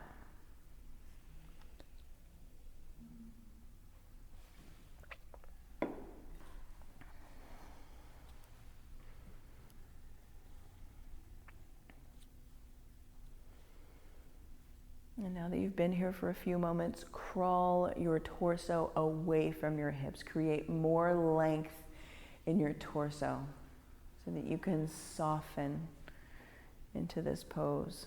And now that you've been here for a few moments, crawl your torso away from your hips. Create more length in your torso so that you can soften into this pose.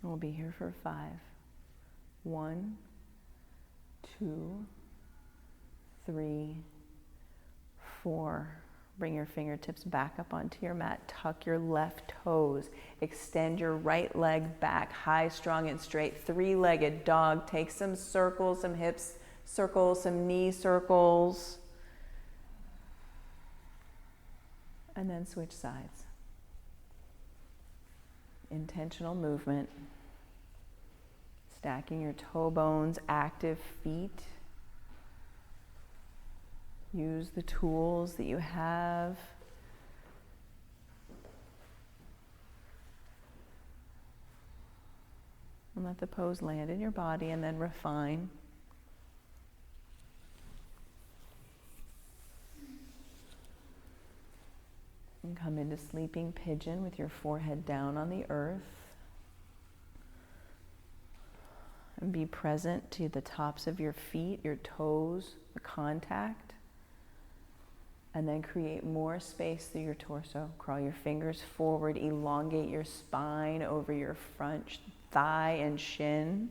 We'll be here for 5. 1, 2, 3, 4. Bring your fingertips back up onto your mat. Tuck your left toes. Extend your right leg back, high, strong, and straight. 3-legged dog. Take some circles, some hips circles, some knee circles. And then switch sides. Intentional movement. Stacking your toe bones, active feet. Use the tools that you have. And let the pose land in your body and then refine. And come into sleeping pigeon with your forehead down on the earth. And be present to the tops of your feet, your toes, the contact. And then create more space through your torso. Crawl your fingers forward, elongate your spine over your front thigh and shin.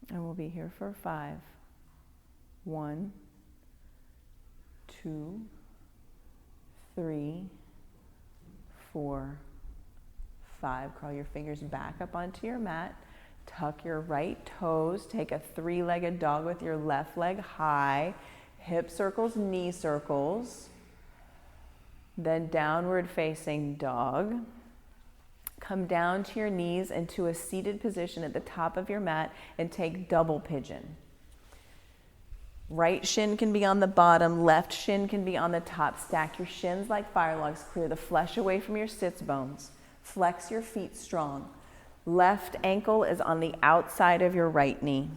And we'll be here for 5. 1, 2, 3, 4, 5. Crawl your fingers back up onto your mat. Tuck your right toes. Take a 3-legged dog with your left leg high. Hip circles, knee circles. Then downward facing dog. Come down to your knees into a seated position at the top of your mat and take double pigeon. Right shin can be on the bottom, left shin can be on the top. Stack your shins like fire logs. Clear the flesh away from your sits bones. Flex your feet strong. Left ankle is on the outside of your right knee.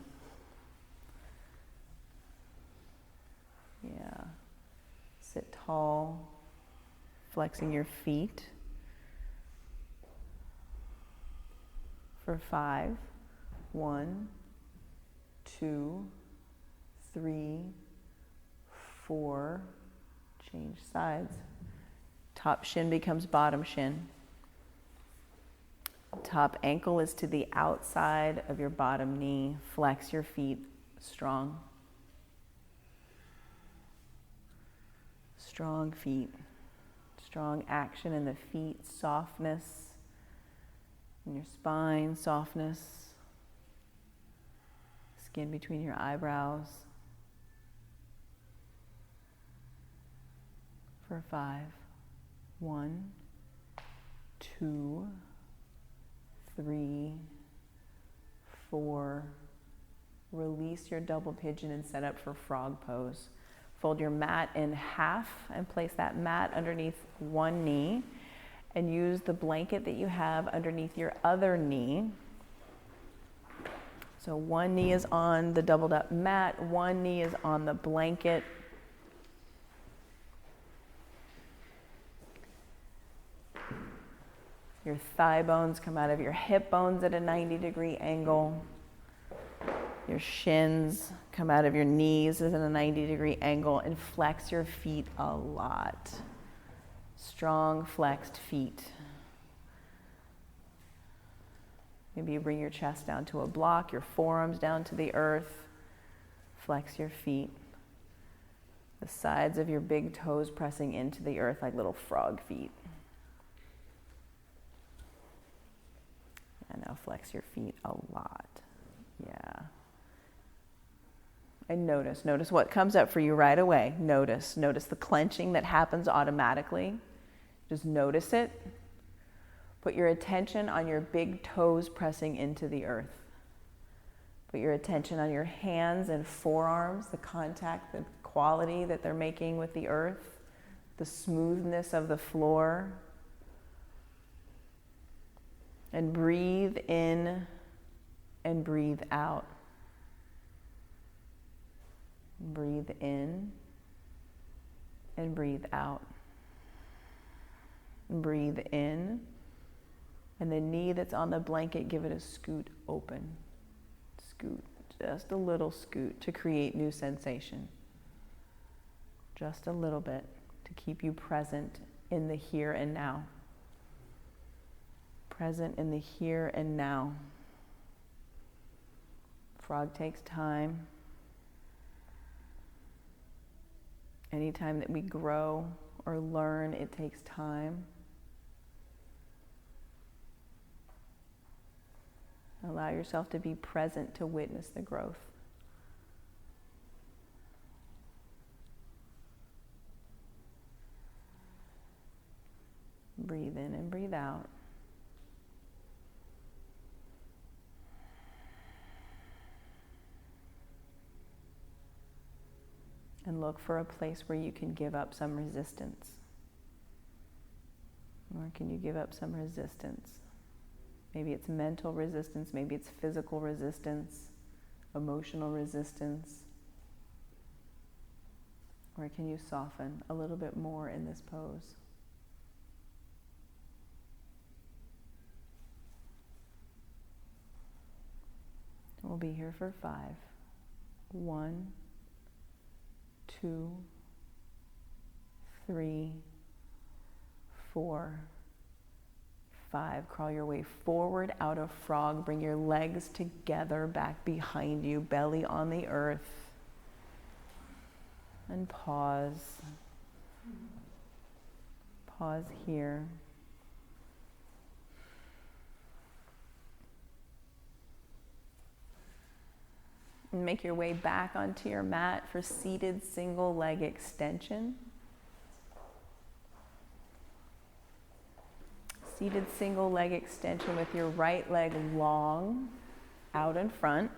Yeah. Sit tall, flexing your feet. For 5. 1, 2, 3, 4. Change sides. Top shin becomes bottom shin. Top ankle is to the outside of your bottom knee. Flex your feet strong. Strong feet. Strong action in the feet. Softness in your spine. Softness. Skin between your eyebrows. For 5. 1, 2, 3, 4. Release your double pigeon and set up for frog pose. Fold your mat in half and place that mat underneath one knee and use the blanket that you have underneath your other knee. So one knee is on the doubled up mat, one knee is on the blanket. Your thigh bones come out of your hip bones at a 90-degree angle. Your shins come out of your knees at a 90-degree angle, and flex your feet a lot. Strong flexed feet. Maybe you bring your chest down to a block, your forearms down to the earth. Flex your feet. The sides of your big toes pressing into the earth like little frog feet. And now flex your feet a lot. Yeah. And notice what comes up for you right away. Notice the clenching that happens automatically. Just notice it. Put your attention on your big toes pressing into the earth. Put your attention on your hands and forearms, the contact, the quality that they're making with the earth, the smoothness of the floor. And breathe in and breathe out. Breathe in and breathe out. Breathe in, and the knee that's on the blanket, give it a scoot open. Scoot, just a little scoot to create new sensation. Just a little bit to keep you present in the here and now. Present in the here and now. Frog takes time. Anytime that we grow or learn, it takes time. Allow yourself to be present to witness the growth. Breathe in and breathe out. And look for a place where you can give up some resistance. Where can you give up some resistance? Maybe it's mental resistance, maybe it's physical resistance, emotional resistance. Where can you soften a little bit more in this pose? We'll be here for 5. 1, 2, 3, 4, 5. Crawl your way forward out of frog. Bring your legs together back behind you, belly on the earth. And pause. Pause here. And make your way back onto your mat for seated single leg extension. Seated single leg extension with your right leg long out in front.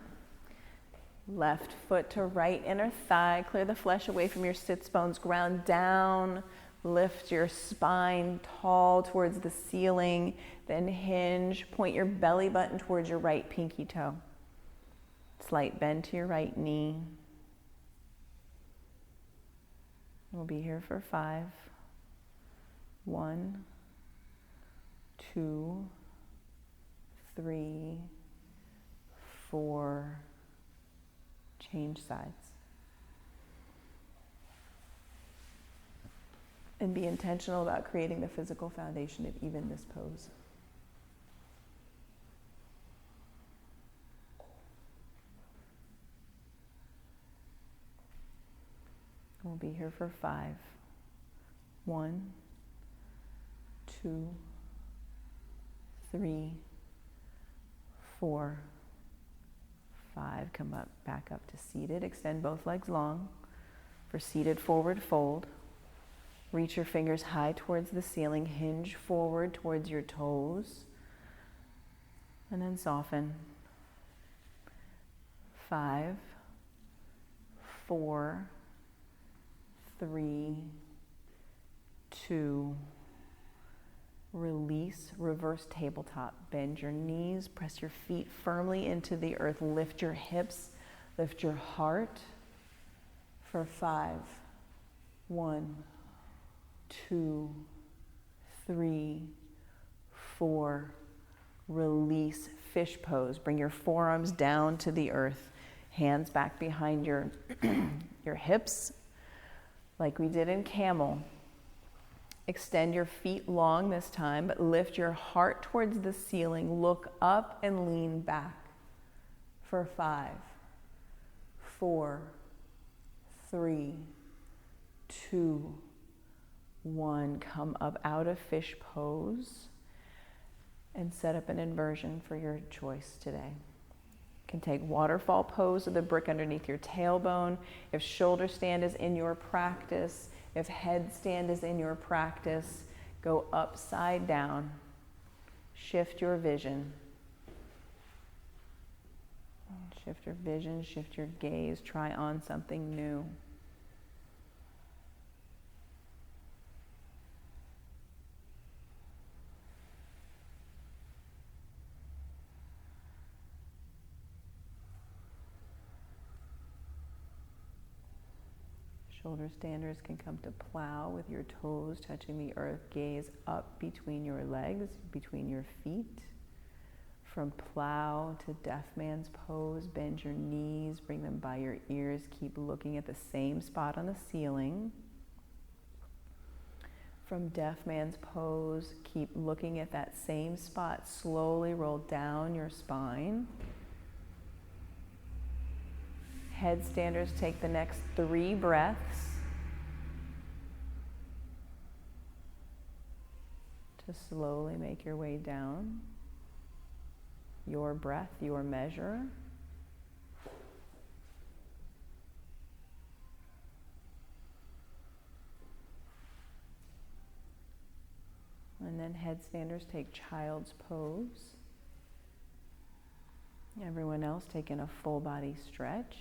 Left foot to right inner thigh. Clear the flesh away from your sits bones. Ground down. Lift your spine tall towards the ceiling. Then hinge. Point your belly button towards your right pinky toe. Slight bend to your right knee. We'll be here for 5. 1, 2, 3, 4. Change sides. And be intentional about creating the physical foundation of even this pose. We'll be here for 5. 1, 2, 3, 4, 5. Come up, back up to seated. Extend both legs long. For seated forward fold. Reach your fingers high towards the ceiling. Hinge forward towards your toes. And then soften. 5, 4, 3, 2, release, reverse tabletop. Bend your knees, press your feet firmly into the earth, lift your hips, lift your heart for 5, 1, 2, 3, 4, release, fish pose. Bring your forearms down to the earth, hands back behind your, your hips, like we did in camel. Extend your feet long this time, but lift your heart towards the ceiling. Look up and lean back for 5, 4, 3, 2, 1. Come up out of fish pose and set up an inversion for your choice today. You can take waterfall pose with the brick underneath your tailbone. If shoulder stand is in your practice, if headstand is in your practice, go upside down. Shift your vision. Shift your vision, shift your gaze. Try on something new. Shoulder standers can come to plow with your toes touching the earth. Gaze up between your legs, between your feet. From plow to deaf man's pose, bend your knees, bring them by your ears. Keep looking at the same spot on the ceiling. From deaf man's pose, keep looking at that same spot. Slowly roll down your spine. Headstanders, take the next 3 breaths to slowly make your way down. Your breath, your measure. And then headstanders, take child's pose. Everyone else taking a full body stretch.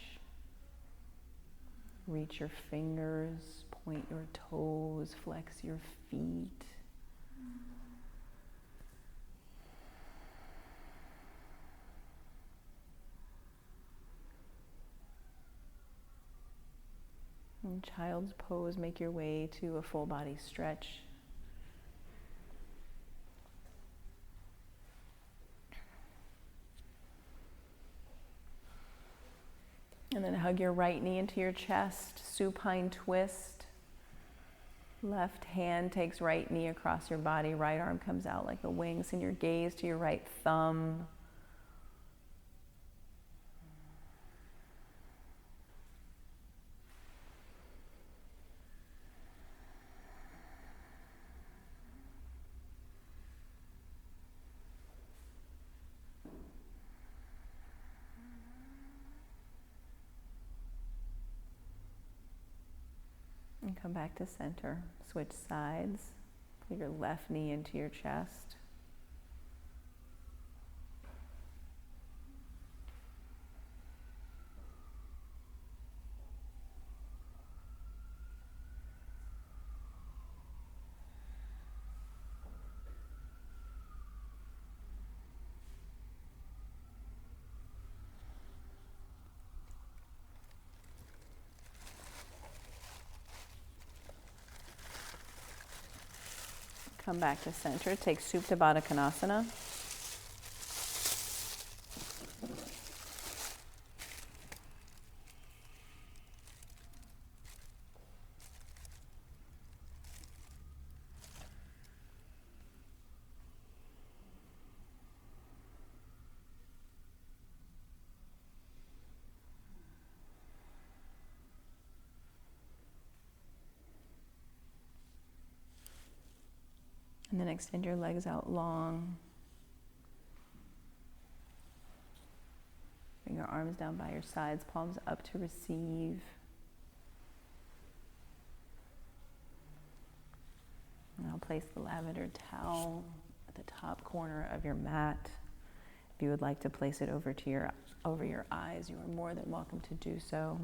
Reach your fingers, point your toes, flex your feet. In child's pose, make your way to a full body stretch. And then hug your right knee into your chest, supine twist. Left hand takes right knee across your body, right arm comes out like the wings. Send your gaze to your right thumb. And come back to center. Switch sides. Put your left knee into your chest. Come back to center. Take Supta Baddha Konasana. And then extend your legs out long. Bring your arms down by your sides, palms up to receive. And I'll place the lavender towel at the top corner of your mat. If you would like to place it over your eyes, you are more than welcome to do so.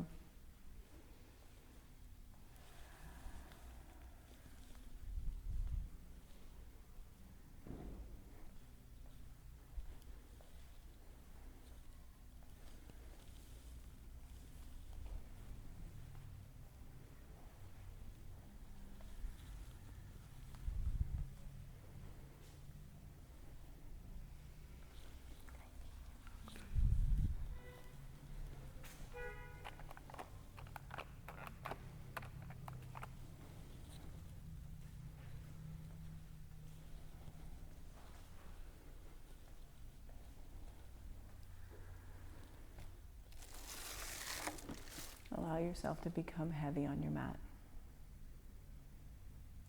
Allow yourself to become heavy on your mat.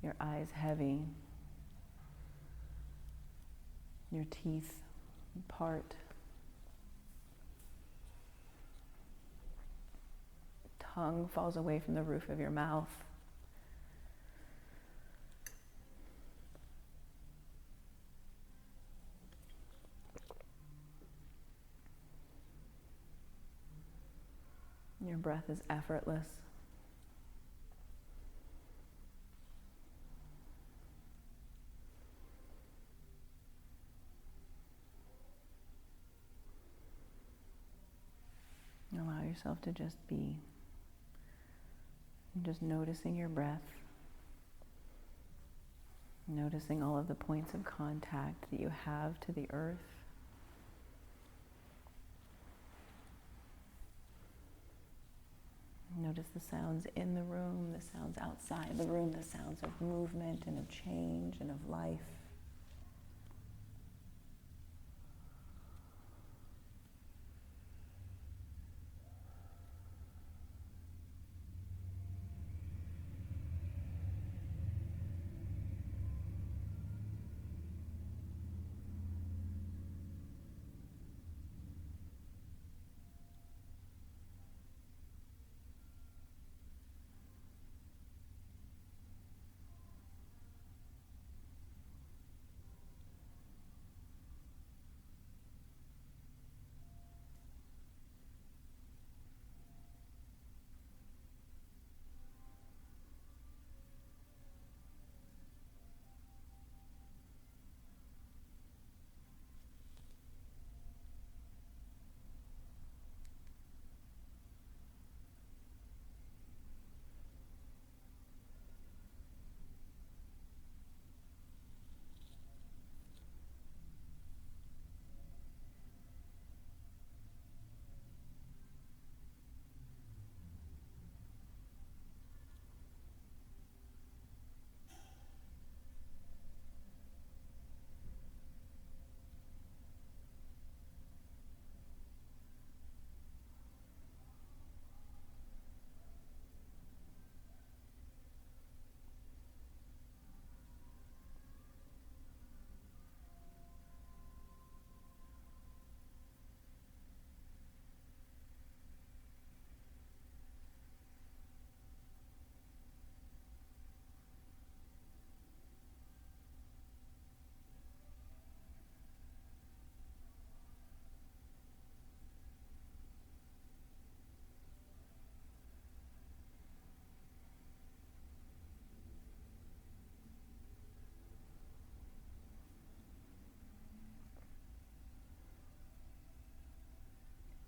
Your eyes heavy. Your teeth part. Tongue falls away from the roof of your mouth. Your breath is effortless. Allow yourself to just be. Just noticing your breath. Noticing all of the points of contact that you have to the earth. Notice the sounds in the room, the sounds outside the room, the sounds of movement and of change and of life.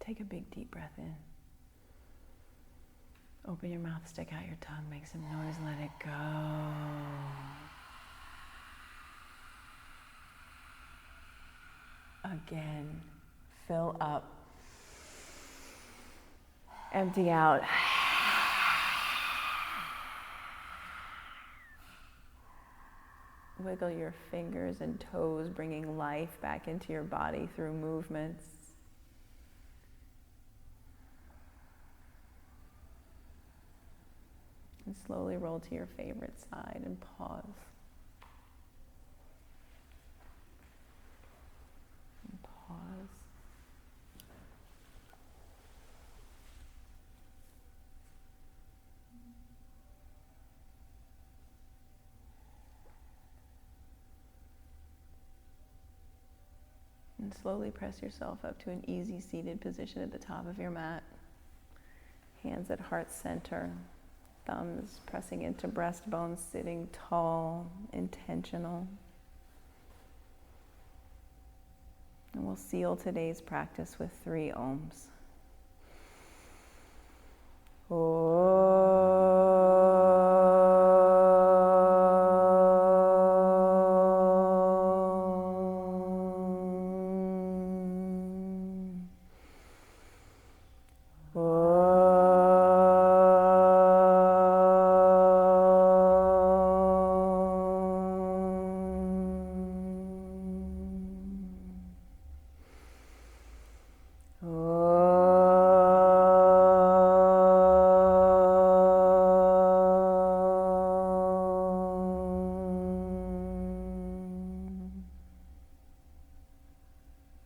Take a big deep breath in. Open your mouth, stick out your tongue, make some noise, let it go. Again, fill up. Empty out. Wiggle your fingers and toes, bringing life back into your body through movements. And slowly roll to your favorite side and pause. And pause. And And slowly press yourself up to an easy seated position at the top of your mat. Hands at heart center. Thumbs pressing into breastbone, sitting tall, intentional. And we'll seal today's practice with 3 ohms.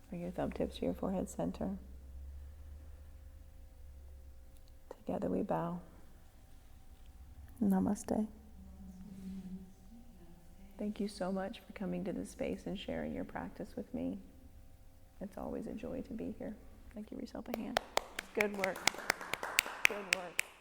Bring your thumb tips to your forehead center. Together we bow. Namaste. Thank you so much for coming to this space and sharing your practice with me. It's always a joy to be here. Give yourself a hand. Good work. Good work.